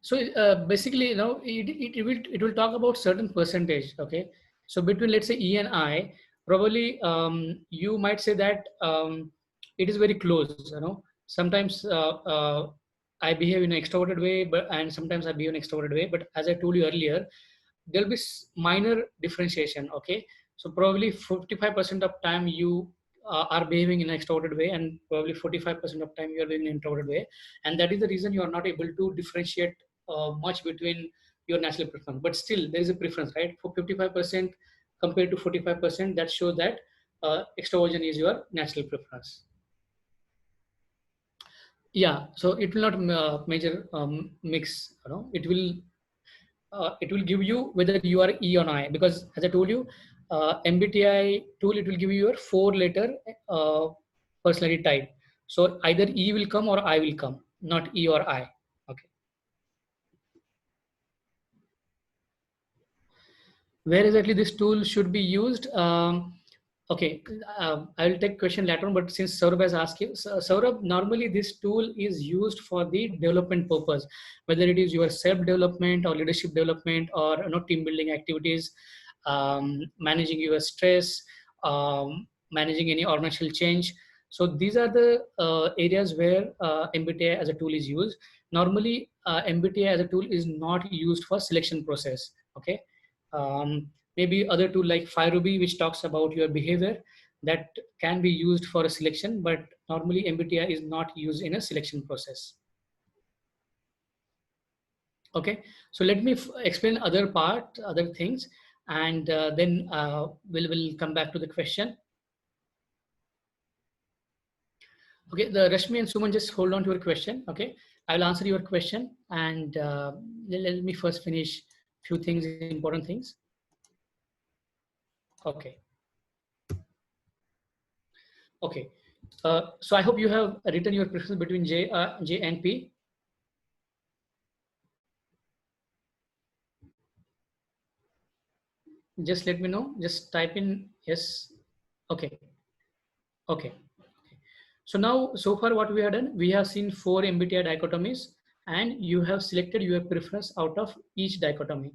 So basically, it will talk about certain percentage. Okay, so between let's say E and I, probably you might say that it is very close. Sometimes I behave in an extroverted way, and sometimes I behave in an extroverted way. But as I told you earlier, there'll be minor differentiation. Okay, so probably 55% of time you are behaving in an extroverted way, and probably 45% of time you are behaving in an introverted way, and that is the reason you are not able to differentiate much between your natural preference. But still there is a preference, right? For 55% compared to 45%, that shows that extroversion is your natural preference. Yeah, so it will not major mix. It will give you whether you are E or I, because as I told you, MBTI tool, it will give you your 4-letter personality type. So either E will come or I will come, not E or I. Okay. Where exactly this tool should be used? Okay, I will take question later on, but since Saurabh has asked you, so, Saurabh, normally this tool is used for the development purpose, whether it is your self-development or leadership development or team building activities, managing your stress, managing any organizational change. So these are the areas where MBTI as a tool is used. Normally, MBTI as a tool is not used for selection process. Okay, maybe other tool like Fireruby, which talks about your behavior, that can be used for a selection, but normally MBTI is not used in a selection process. Okay, so let me explain other things, and then we'll come back to the question. Okay, the Rashmi and Suman, just hold on to your question. Okay, I'll answer your question, and let me first finish few things, important things. Okay. Okay. So I hope you have written your preference between J and P. Just let me know. Just type in yes. Okay. Okay. So now, so far what we have done, we have seen 4 MBTI dichotomies, and you have selected your preference out of each dichotomy.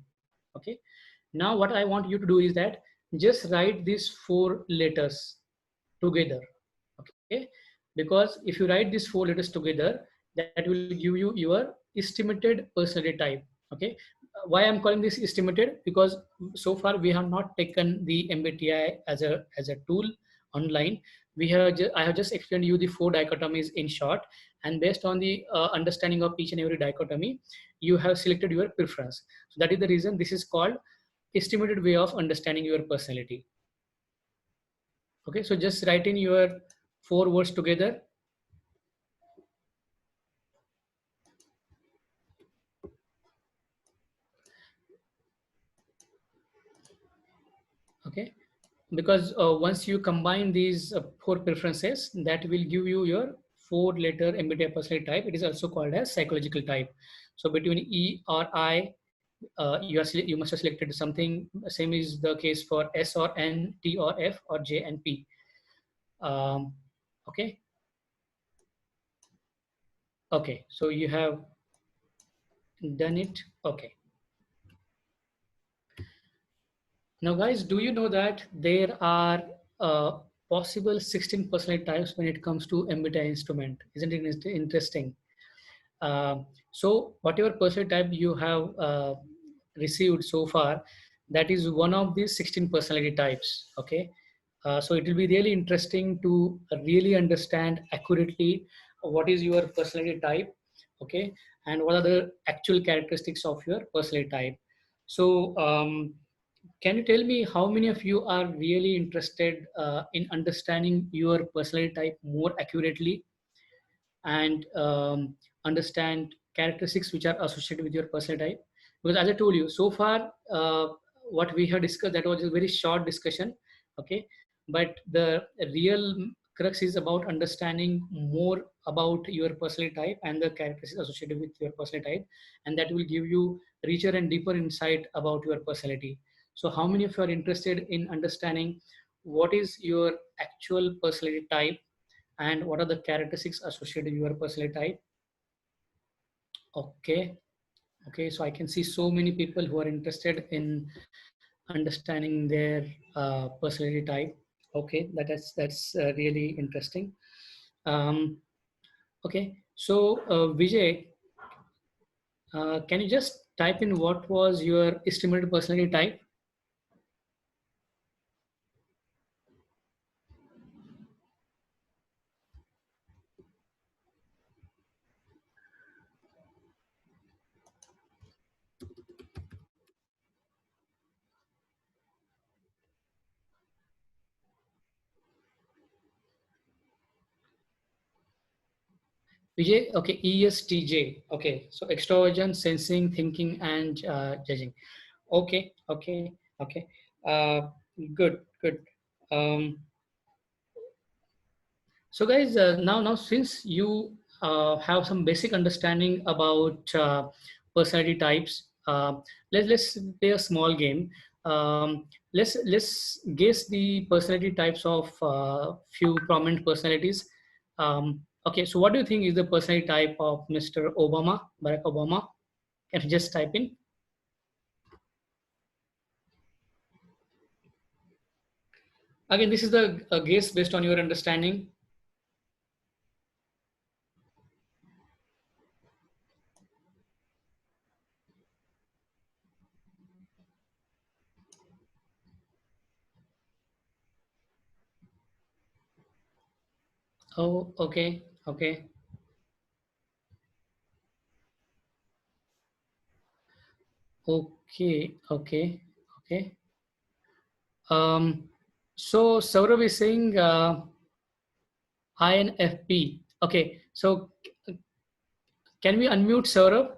Okay. Now what I want you to do is that just write these 4 letters together. Okay. because if you write these 4 letters together, that will give you your estimated personality type. Okay, why I'm calling this estimated? Because so far we have not taken the MBTI as a tool online. I have just explained you the 4 dichotomies in short, and based on the understanding of each and every dichotomy, you have selected your preference. So that is the reason this is called estimated way of understanding your personality. Okay, so just write in your 4 words together. Okay, because once you combine these 4 preferences, that will give you your 4-letter MBTI personality type. It is also called as psychological type. So between E or I, you must have selected something. Same is the case for S or N, T or F, or J and P. Okay. Okay, so you have done it. Okay. Now, guys, do you know that there are possible 16 personality types when it comes to MBTI instrument? Isn't it interesting? So whatever personality type you have received so far, that is one of these 16 personality types. Okay. So it will be really interesting to really understand accurately what is your personality type. Okay. And what are the actual characteristics of your personality type. So can you tell me how many of you are really interested in understanding your personality type more accurately, and understand characteristics which are associated with your personality type? Because as I told you, so far, what we have discussed, that was a very short discussion. Okay, but the real crux is about understanding more about your personality type and the characteristics associated with your personality type, and that will give you richer and deeper insight about your personality. So how many of you are interested in understanding what is your actual personality type and what are the characteristics associated with your personality type? Okay. Okay, so I can see so many people who are interested in understanding their personality type. Okay, that's really interesting. um, okay, so Vijay, can you just type in what was your estimated personality type? Vijay, okay, ESTJ. Okay, so extroversion, sensing, thinking, and judging. Okay, okay, okay. Uh, good, good. Um, so, guys, now since you have some basic understanding about personality types, let's play a small game. Let's guess the personality types of few prominent personalities. Okay, so what do you think is the personality type of Mr. Obama, Barack Obama? Can you just type in? Again, this is the guess based on your understanding. Oh, okay, okay, okay, okay, okay. So Saurabh is saying INFP. Okay, so can we unmute Saurabh?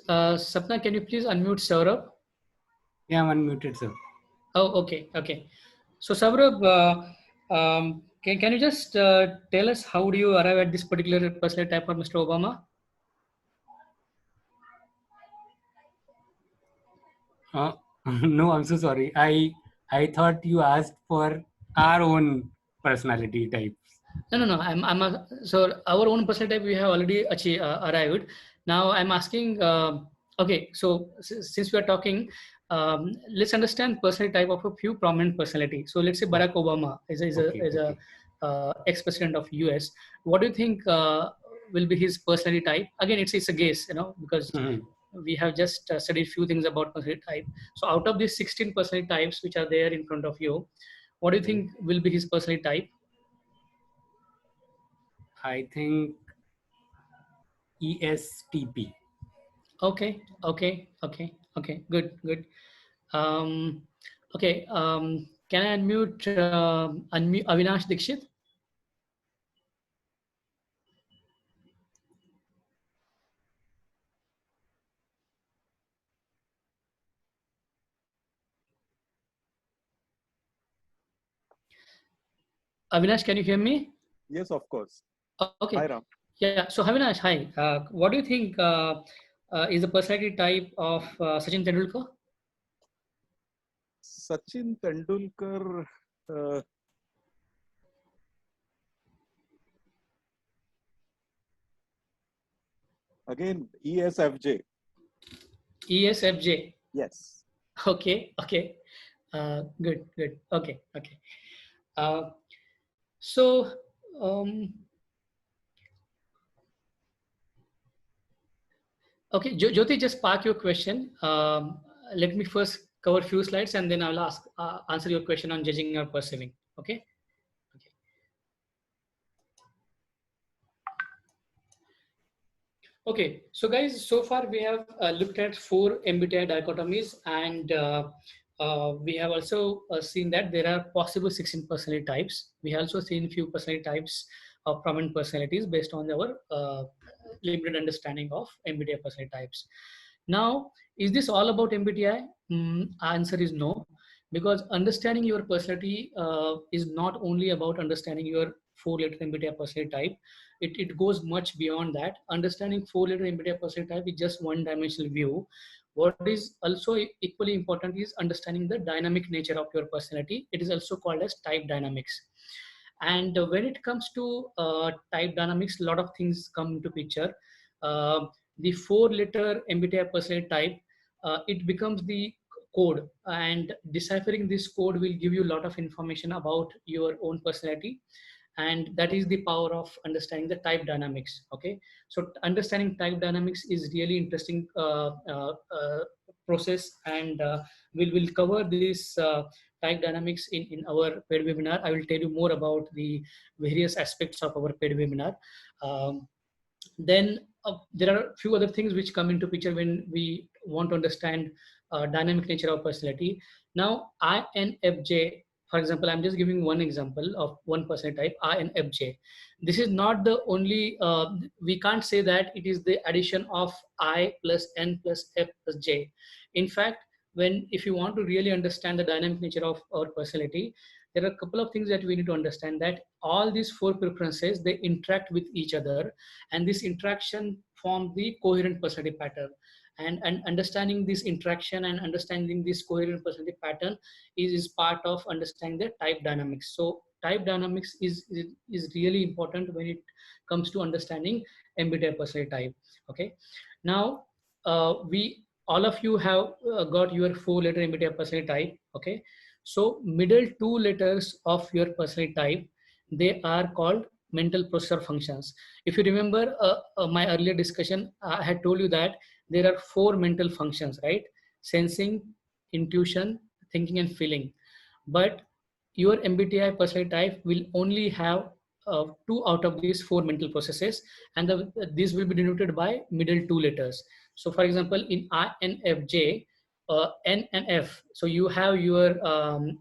Sapna, can you please unmute Saurabh? Yeah, I'm unmuted, sir. Oh, okay, okay. So Saurabh, can you just tell us how do you arrive at this particular personality type for Mr. Obama? Uh, no, I'm so sorry. I thought you asked for our own personality types. No. So our own personality type we have already achieved, arrived. Now I'm asking. Okay, so since we are talking, let's understand personality type of a few prominent personality. So let's say Barack Obama is a ex-president of US. What do you think will be his personality type? Again, it's a guess, because we have just studied few things about personality type. So out of these 16 personality types which are there in front of you, what do you think will be his personality type? I think ESTP. Okay. Good. Um, okay. Can I unmute Avinash Dikshit? Avinash, can you hear me? Yes, of course. Okay. Hi, Ram. Yeah. So Avinash, hi. What do you think is the personality type of Sachin Tendulkar? Sachin Tendulkar. Again, ESFJ. ESFJ. Yes. Okay. Good. Okay. So, okay, Jyoti, just park your question. Let me first cover a few slides and then I'll answer your question on judging or perceiving. Okay. Okay, so guys, so far we have looked at 4 MBTI dichotomies, and we have also seen that there are possible 16 personality types. We have also seen few personality types of prominent personalities based on our limited understanding of MBTI personality types. Now, is this all about MBTI? Answer is no, because understanding your personality is not only about understanding your 4-letter MBTI personality type. It goes much beyond that. Understanding 4-letter MBTI personality type is just one dimensional view. What is also equally important is understanding the dynamic nature of your personality. It is also called as type dynamics. And when it comes to type dynamics, a lot of things come into picture. The 4-letter MBTI personality type, it becomes the code, and deciphering this code will give you a lot of information about your own personality, and that is the power of understanding the type dynamics. Okay, so understanding type dynamics is really interesting process, and we'll cover this type dynamics in our paid webinar. I will tell you more about the various aspects of our paid webinar. Then there are a few other things which come into picture when we want to understand dynamic nature of personality. Now, INFJ, for example, I'm just giving one example of one personality type, INFJ. This is not the only, we can't say that it is the addition of I plus N plus F plus J. In fact, if you want to really understand the dynamic nature of our personality, there are a couple of things that we need to understand, that all these 4 preferences, they interact with each other, and this interaction form the coherent personality pattern. And understanding this interaction and understanding this coherent personality pattern is part of understanding the type dynamics. So type dynamics is really important when it comes to understanding MBTI personality type. Okay, now we all of you have got your 4-letter MBTI personality type. Okay, so middle 2 letters of your personality type, they are called mental processor functions. If you remember my earlier discussion, I had told you that there are 4 mental functions, right? Sensing, intuition, thinking, and feeling. But your MBTI personality type will only have 2 out of these 4 mental processes, and these will be denoted by middle 2 letters. So for example, in INFJ, N and F, so you have your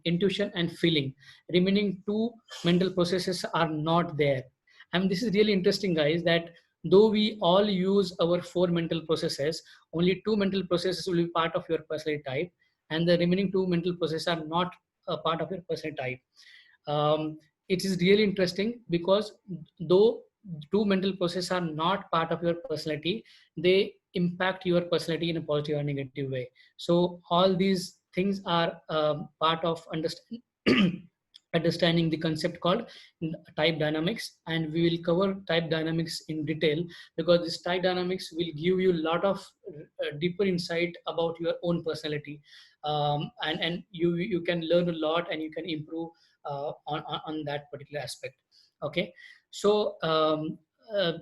intuition and feeling. Remaining 2 mental processes are not there. And this is really interesting, guys, that though we all use our 4 mental processes, only 2 mental processes will be part of your personality type, and the remaining 2 mental processes are not a part of your personality type. It is really interesting because though 2 mental processes are not part of your personality, they impact your personality in a positive or negative way. So all these things are part of understanding understanding the concept called type dynamics, and we will cover type dynamics in detail, because this type dynamics will give you a lot of deeper insight about your own personality, and you can learn a lot and you can improve on that particular aspect. Okay, so uh,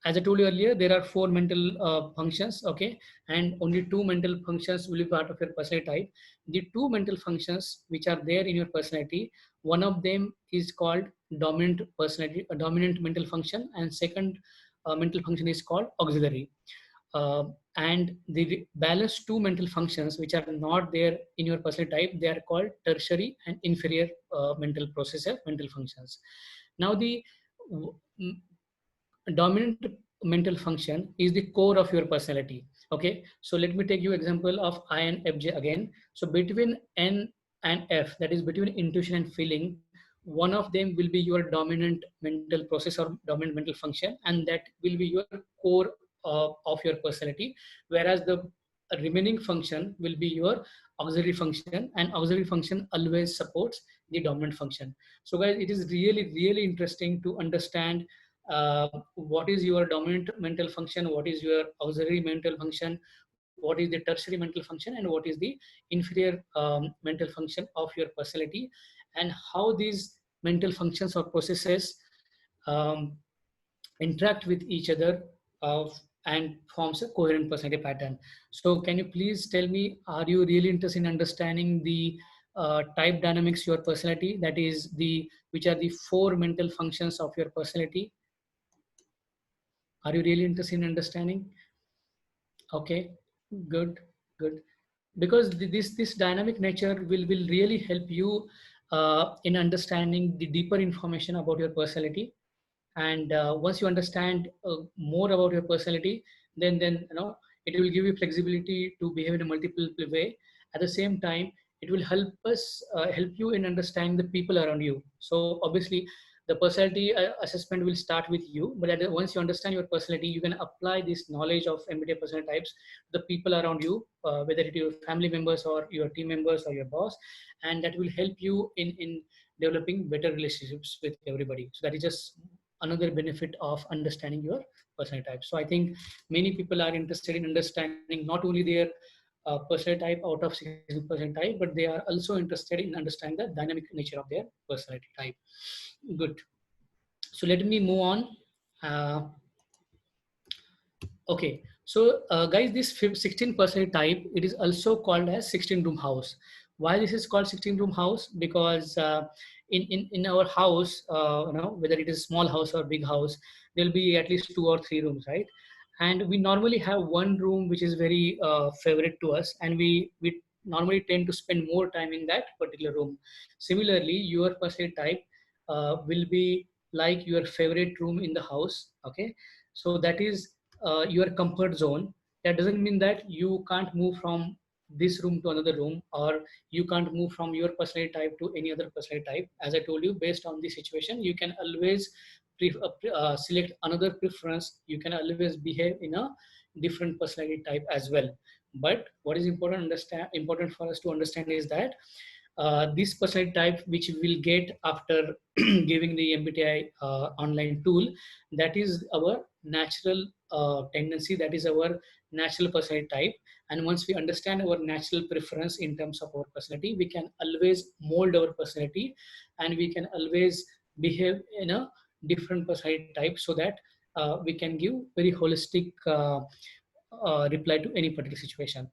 as I told you earlier, there are four mental functions. Okay, and only two mental functions will be part of your personality type. The two mental functions which are there in your personality, one of them is called dominant personality, a dominant mental function, and second mental function is called auxiliary. uh, and the balanced two mental functions which are not there in your personality type, they are called tertiary and inferior mental functions. Now the mm, dominant mental function is the core of your personality. Okay, so let me take you example of I and fj again. So between n and f, that is between intuition and feeling, one of them will be your dominant mental process or dominant mental function, and that will be your core of your personality, whereas the remaining function will be your auxiliary function, and auxiliary function always supports the dominant function. So guys, it is really interesting to understand what is your dominant mental function, what is your auxiliary mental function, what is the tertiary mental function, and what is the inferior mental function of your personality, and how these mental functions or processes um, interact with each other and forms a coherent personality pattern. So can you please tell me, are you really interested in understanding the type dynamics your personality, that is the which are the four mental functions of your personality? Are you really interested in understanding? Okay, good, good. Because this dynamic nature will really help you in understanding the deeper information about your personality. And once you understand more about your personality, then it will give you flexibility to behave in a multiple way. At the same time, it will help you in understanding the people around you. So obviously the personality assessment will start with you, but once you understand your personality, you can apply this knowledge of MBTI personality types to the people around you, whether it is your family members or your team members or your boss, and that will help you in developing better relationships with everybody. So that is just another benefit of understanding your personality type. So I think many people are interested in understanding not only their personality type out of 16 personality type, but they are also interested in understanding the dynamic nature of their personality type. Good. So let me move on. Uh, Okay, so guys, this 16% type, it is also called as 16 room house. Why this is called 16 room house? Because in our house, whether it is small house or big house, there'll be at least two or three rooms, right? And we normally have one room which is very favorite to us, and we normally tend to spend more time in that particular room. Similarly, your personality type will be like your favorite room in the house. Okay, so that is your comfort zone. That doesn't mean that you can't move from this room to another room, or you can't move from your personality type to any other personality type. As I told you, based on the situation, you can always select another preference. You can always behave in a different personality type as well. But what is important for us to understand is that this personality type which we'll get after giving the MBTI online tool, that is our natural tendency, that is our natural personality type. And once we understand our natural preference in terms of our personality, we can always mold our personality, and we can always behave in a different personality type, so that we can give very holistic reply to any particular situation.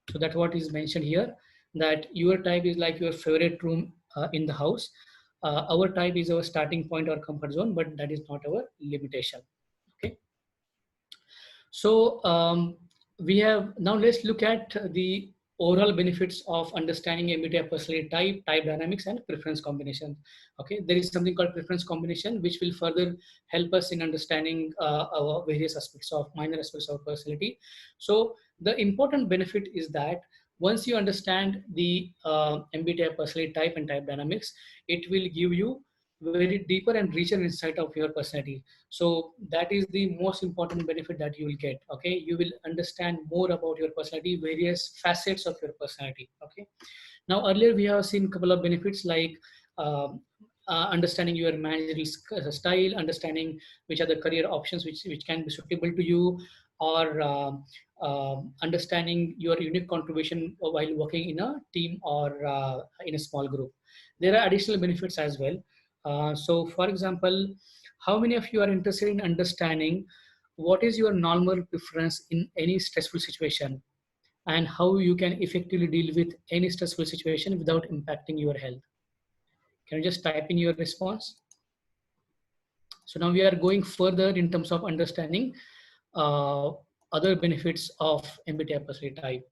So that's what is mentioned here, that your type is like your favorite room in the house. Our type is our starting point or comfort zone, but that is not our limitation. Okay. So we have now, let's look at the overall benefits of understanding MBTI personality type, type dynamics, and preference combination. Okay, there is something called preference combination, which will further help us in understanding our various aspects of minor aspects of personality. So the important benefit is that once you understand the MBTI personality type and type dynamics, it will give you very deeper and richer insight of your personality. So that is the most important benefit that you will get. Okay, you will understand more about your personality, various facets of your personality. Okay, now earlier we have seen a couple of benefits like understanding your managerial style, understanding which are the career options which can be suitable to you, or understanding your unique contribution while working in a team or in a small group. There are additional benefits as well. So, for example, how many of you are interested in understanding what is your normal preference in any stressful situation, and how you can effectively deal with any stressful situation without impacting your health? Can you just type in your response? So now we are going further in terms of understanding uh, other benefits of MBTI personality type.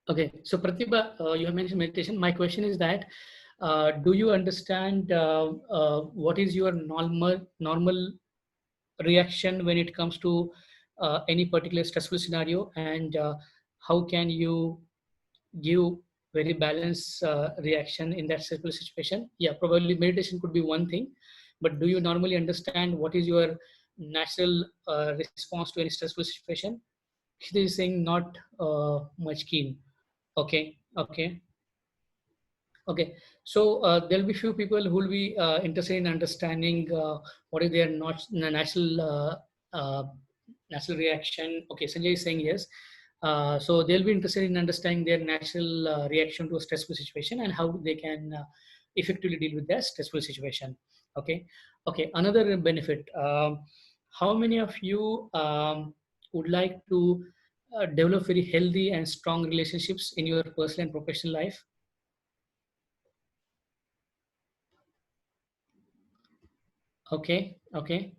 Okay, so Pratibha, you have mentioned meditation. My question is that, do you understand what is your normal reaction when it comes to any particular stressful scenario, and how can you give very balanced reaction in that stressful situation? Yeah, probably meditation could be one thing, but do you normally understand what is your natural response to any stressful situation? He is saying not much keen. Okay, okay. Okay, so there'll be few people who will be interested in understanding what is their not uh, natural reaction. Okay, Sanjay is saying yes. So they'll be interested in understanding their natural reaction to a stressful situation and how they can effectively deal with that stressful situation. Okay, okay. Another benefit. How many of you would like to develop very healthy and strong relationships in your personal and professional life? Okay, okay.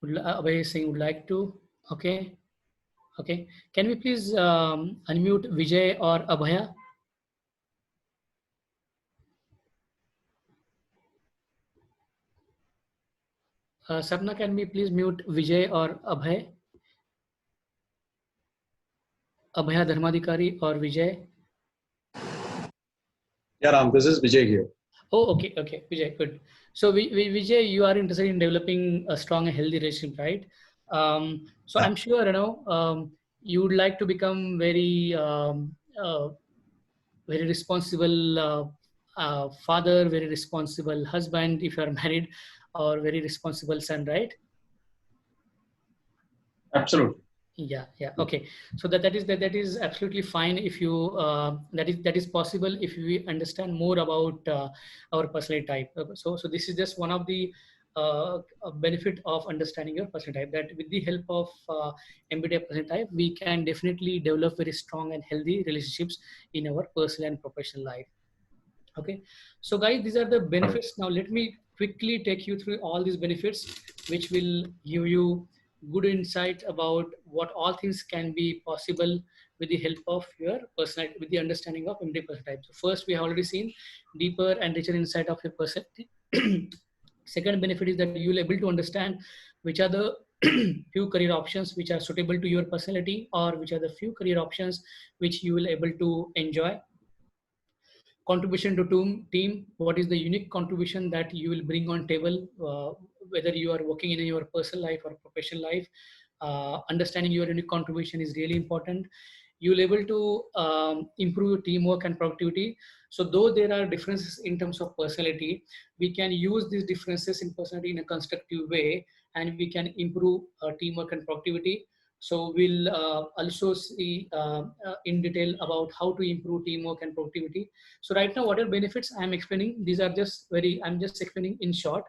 Abhay is saying would like to. Okay, okay. Can we please unmute Vijay or Abhaya? Sapna, can we please mute Vijay or Abhay? Abhaya Dharmadikari or Vijay? Yeah, Ram, this is Vijay here. Oh, okay, okay. Vijay, good. So Vijay, you are interested in developing a strong and healthy relationship, right? So I'm sure, you would like to become very responsible father, very responsible husband if you are married, or very responsible son, right? Absolutely. Yeah, yeah. Okay. So that is absolutely fine if you that is possible if we understand more about our personality type. So this is just one of the benefit of understanding your personality type, that with the help of MBTI personality type, we can definitely develop very strong and healthy relationships in our personal and professional life. Okay, so guys, these are the benefits. Now let me quickly take you through all these benefits, which will give you good insight about what all things can be possible with the help of your personality, with the understanding of MD personality. So first, we have already seen deeper and richer insight of your personality. Second benefit is that you will able to understand which are the few career options which are suitable to your personality, or which are the few career options which you will able to enjoy. Contribution to team, what is the unique contribution that you will bring on table, whether you are working in your personal life or professional life. Understanding your unique contribution is really important. You will able to improve teamwork and productivity. So though there are differences in terms of personality, we can use these differences in personality in a constructive way, and we can improve teamwork and productivity. So we'll also see in detail about how to improve teamwork and productivity. So right now, what are benefits I'm explaining? These are just I'm just explaining in short.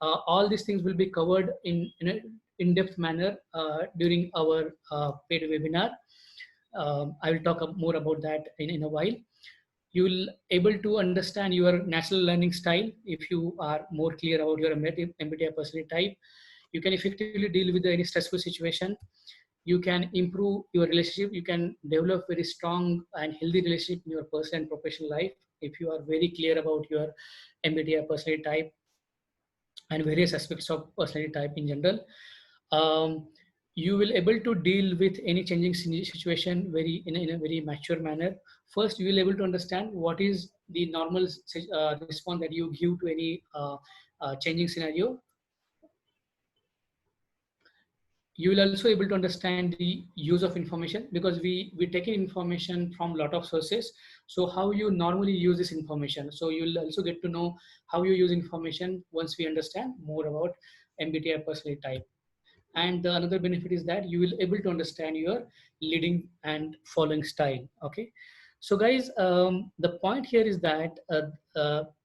All these things will be covered in an in-depth manner during our paid webinar. I will talk more about that in a while. You will able to understand your natural learning style if you are more clear about your MBTI personality type. You can effectively deal with any stressful situation. You can improve your relationship. You can develop very strong and healthy relationship in your personal and professional life if you are very clear about your MBTI personality type and various aspects of personality type in general. Um, you will able to deal with any changing situation in a very mature manner. First, you will able to understand what is the normal response that you give to any changing scenario. you will also able to understand the use of information, because we take in information from lot of sources. So how you normally use this information. So you'll also get to know how you use information once we understand more about MBTI personality type. And the another benefit is that you will able to understand your leading and following style. Okay, so guys, the point here is that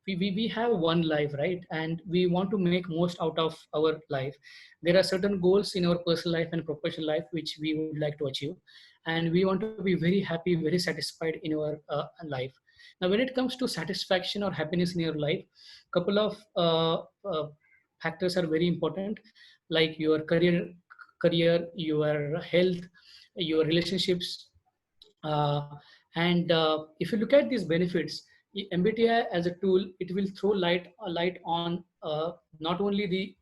we have one life, right? And we want to make most out of our life. There are certain goals in our personal life and professional life which we would like to achieve, and we want to be very happy, very satisfied in our life. Now when it comes to satisfaction or happiness in your life, couple of factors are very important, like your career, your health, your relationships, uh, and if you look at these benefits, MBTI as a tool, it will throw light on not only the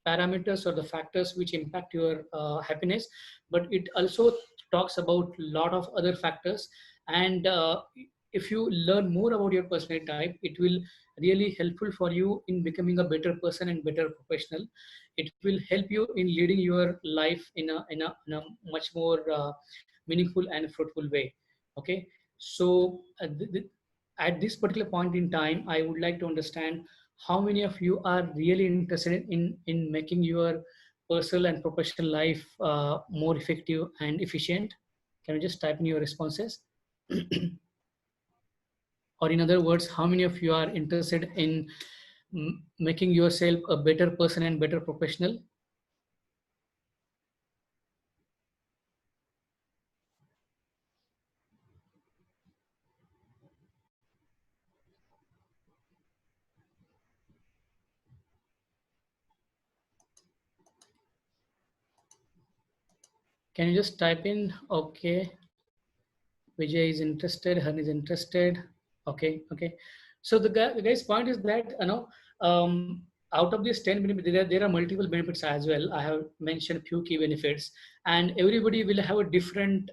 parameters or the factors which impact your happiness, but it also talks about a lot of other factors. And if you learn more about your personality type, it will really helpful for you in becoming a better person and better professional. It will help you in leading your life in a much more meaningful and fruitful way. Okay, so at this particular point in time, I would like to understand how many of you are really interested in making your personal and professional life more effective and efficient. Can you just type in your responses? Or in other words, how many of you are interested in making yourself a better person and better professional? Can you just type in? Okay, Vijay is interested, Han is interested. Okay, okay. So the guy's point is that, out of these 10 benefits, there are multiple benefits as well. I have mentioned few key benefits, and everybody will have a different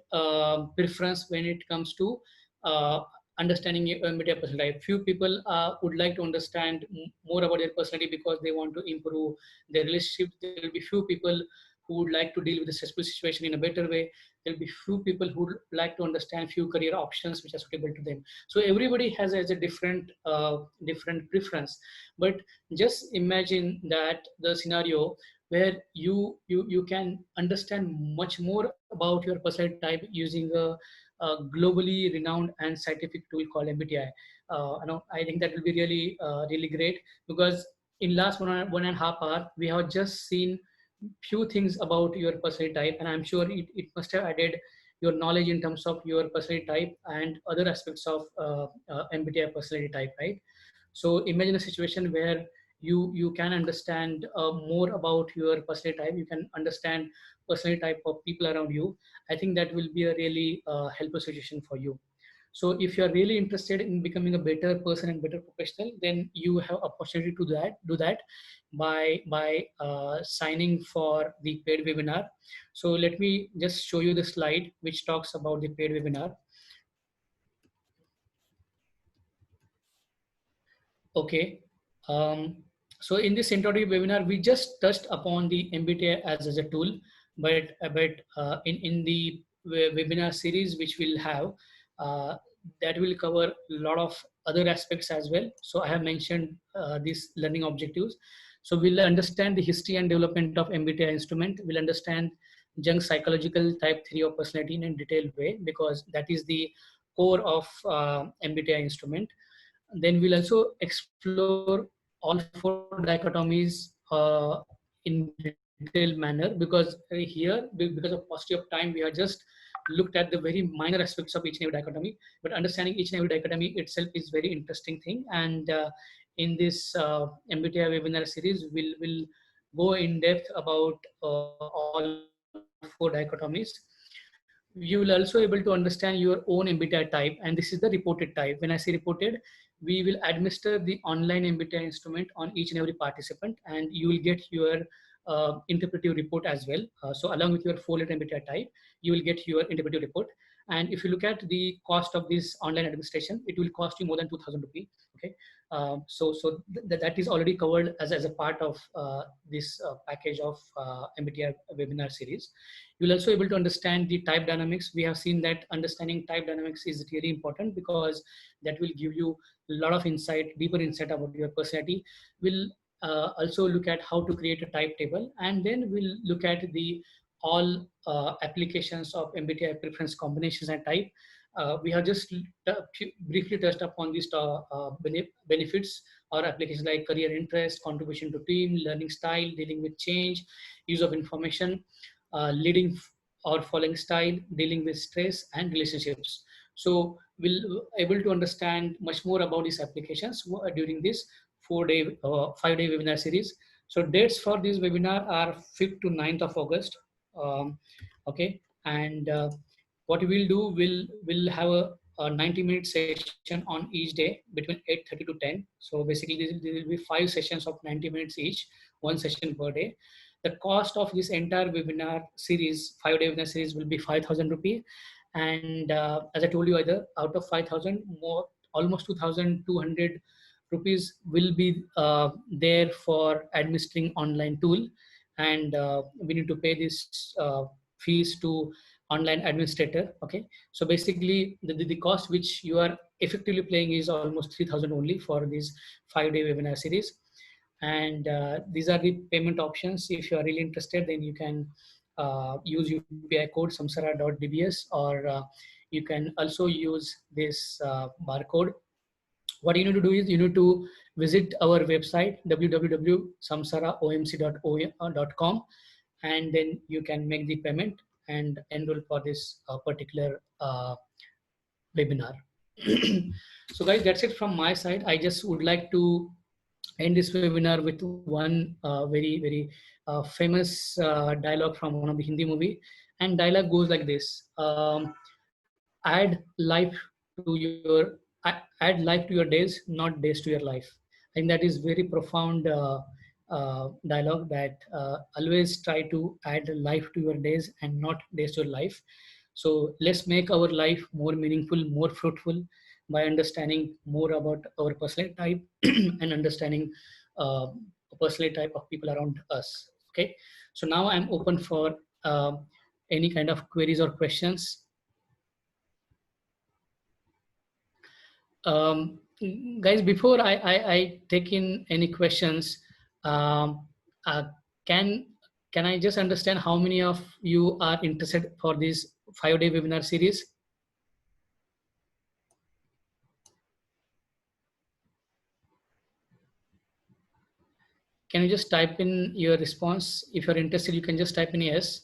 preference when it comes to uh, understanding your MBTI personality. Few people would like to understand more about their personality because they want to improve their relationship. There will be few people who would like to deal with the stressful situation in a better way. There'll be few people who like to understand few career options which are suitable to them. So everybody has a different different preference. But just imagine that the scenario where you can understand much more about your personality type using a globally renowned and scientific tool called MBTI. I think that will be really great, because in last 1.5 hours we have just seen few things about your personality type, and I'm sure it must have added your knowledge in terms of your personality type and other aspects of MBTI personality type, right? So imagine a situation where you can understand more about your personality type. You can understand personality type of people around you. I think that will be a really helpful situation for you. So if you are really interested in becoming a better person and better professional, then you have opportunity to do that by signing for the paid webinar. So let me just show you the slide which talks about the paid webinar. Okay. So in this introductory webinar, we just touched upon the MBTI as a tool, but in the webinar series which we'll have, uh, that will cover a lot of other aspects as well. So I have mentioned these learning objectives. So we'll understand the history and development of MBTI instrument. We'll understand Jung's psychological type theory of personality in a detailed way, because that is the core of MBTI instrument. Then we'll also explore all four dichotomies in detailed manner, because here, because of paucity of time, we have just looked at the very minor aspects of each and every dichotomy. But understanding each and every dichotomy itself is very interesting thing. And in this MBTI webinar series, we'll go in depth about all four dichotomies. You will also able to understand your own MBTI type, and this is the reported type. When I say reported, we will administer the online MBTI instrument on each and every participant, and you will get your interpretive report as well. So along with your 4-letter MBTI type, you will get your interpretive report. And if you look at the cost of this online administration, it will cost you more than 2,000 rupees. Okay, that is already covered as a part of this package of MBTI webinar series. You'll also able to understand the type dynamics. We have seen that understanding type dynamics is really important because that will give you a lot of insight, deeper insight about your personality. We'll also look at how to create a type table, and then we'll look at the all applications of MBTI preference combinations and type. We have just briefly touched upon these benefits or applications like career interest, contribution to team, learning style, dealing with change, use of information, leading or following style, dealing with stress, and relationships. So we'll able to understand much more about these applications during this 5-day webinar series. So dates for this webinar are 5th to 9th of August. Okay, and what we'll do, we'll have a 90-minute session on each day between 8:30 to 10. So basically, there will be 5 sessions of 90 minutes each, 1 session per day. The cost of this entire webinar series, 5-day webinar series, will be 5,000 rupees. And as I told you, either out of 5,000, more almost 2,200 rupees will be there for administering online tool, and we need to pay this fees to online administrator. Okay, so basically the cost which you are effectively paying is almost 3,000 only for this 5-day webinar series. And these are the payment options. If you are really interested, then you can use UPI code samsara.dbs, or you can also use this barcode. What you need to do is you need to visit our website www.samsaraomc.com, and then you can make the payment and enroll for this particular webinar. So guys, that's it from my side. I just would like to end this webinar with one very famous dialogue from one of the Hindi movie, and dialogue goes like this: add life to your add life to your days, not days to your life. I think that is very profound dialogue, that always try to add life to your days and not days to your life. So let's make our life more meaningful, more fruitful, by understanding more about our personal type and understanding personal type of people around us. Okay, so now I'm open for any kind of queries or questions. Um, Guys, before I take in any questions, um, uh, can can I just understand how many of you are interested for this 5-day webinar series? Can you just type in your response? If you're interested, you can just type in yes.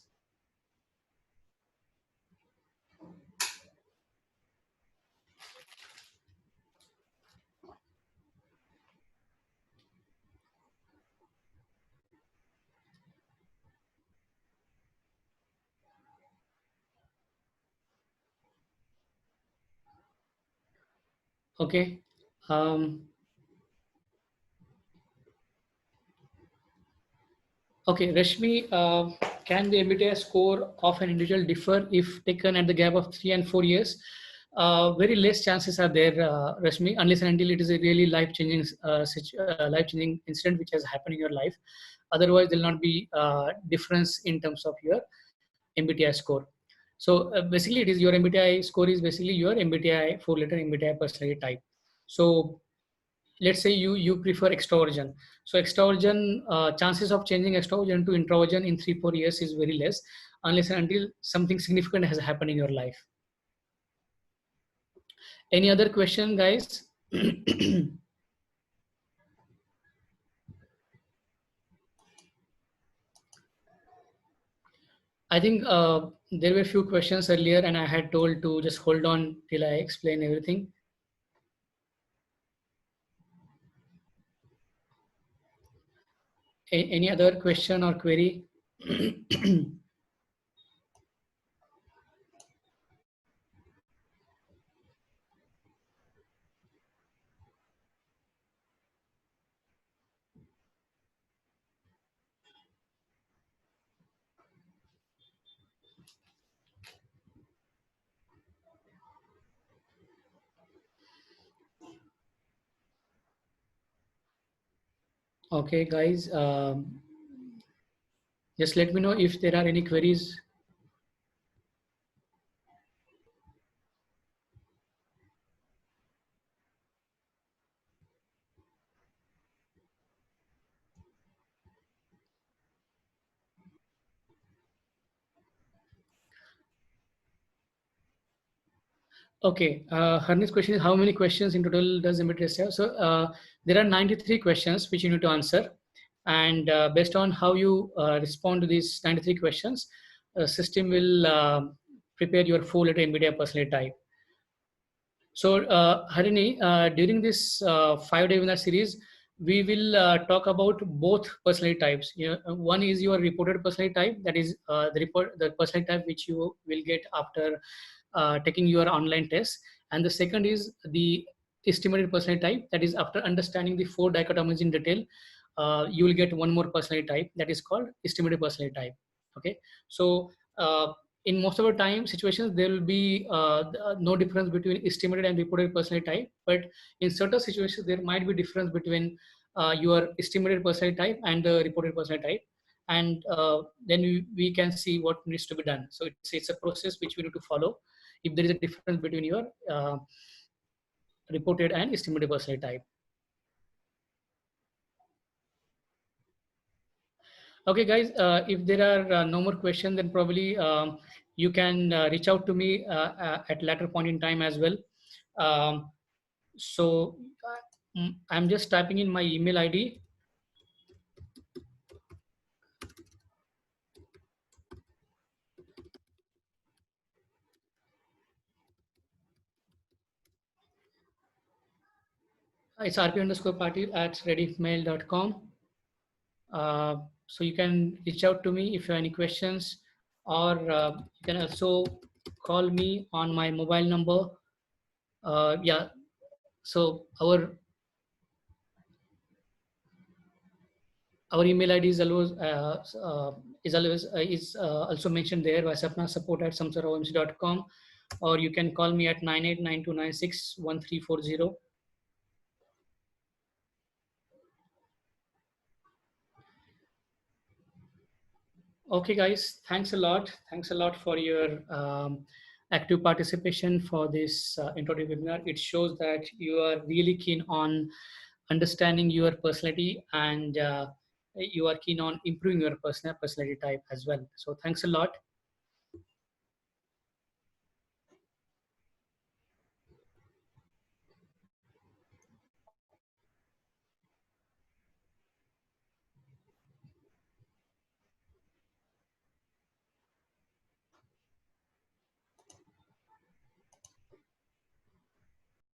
Okay. Okay, Rashmi, can the MBTI score of an individual differ if taken at the gap of 3 and 4 years? Very less chances are there, Rashmi, unless and until it is a really life-changing life-changing incident which has happened in your life. Otherwise, there will not be difference in terms of your MBTI score. So basically, it is your MBTI score is basically your MBTI 4-letter MBTI personality type. So let's say you prefer extroversion. So extroversion, chances of changing extroversion to introversion in 3-4 years is very less, unless and until something significant has happened in your life. Any other question, guys? I think there were a few questions earlier, and I had told to just hold on till I explain everything. Any other question or query? Okay, guys, just let me know if there are any queries. Okay, her next question is how many questions in total does MBA test have? So there are 93 questions which you need to answer. And based on how you respond to these 93 questions, system will prepare your full letter NVIDIA personality type. So Harini, during this 5-day webinar series, we will talk about both personality types. One is your reported personality type, that is the personality type which you will get after taking your online test, and the second is the estimated personality type, that is after understanding the 4 dichotomies in detail, you will get one more personality type that is called estimated personality type. Okay, so in most of the time situations there will be no difference between estimated and reported personality type, but in certain situations there might be difference between your estimated personality type and the reported personality type, and then we can see what needs to be done. So it's a process which we need to follow if there is a difference between your reported and estimated personality type. Okay, guys, if there are no more questions, then probably you can reach out to me at later point in time as well. So I'm just typing in my email ID. It's rp_party@readymail.com. So you can reach out to me if you have any questions, or you can also call me on my mobile number. Yeah, so our email ID is also mentioned there, support@samsaraomc.com, or you can call me at 9892961340. Okay, guys, thanks a lot. Thanks a lot for your active participation for this introductory webinar. It shows that you are really keen on understanding your personality, and you are keen on improving your personality type as well. So thanks a lot.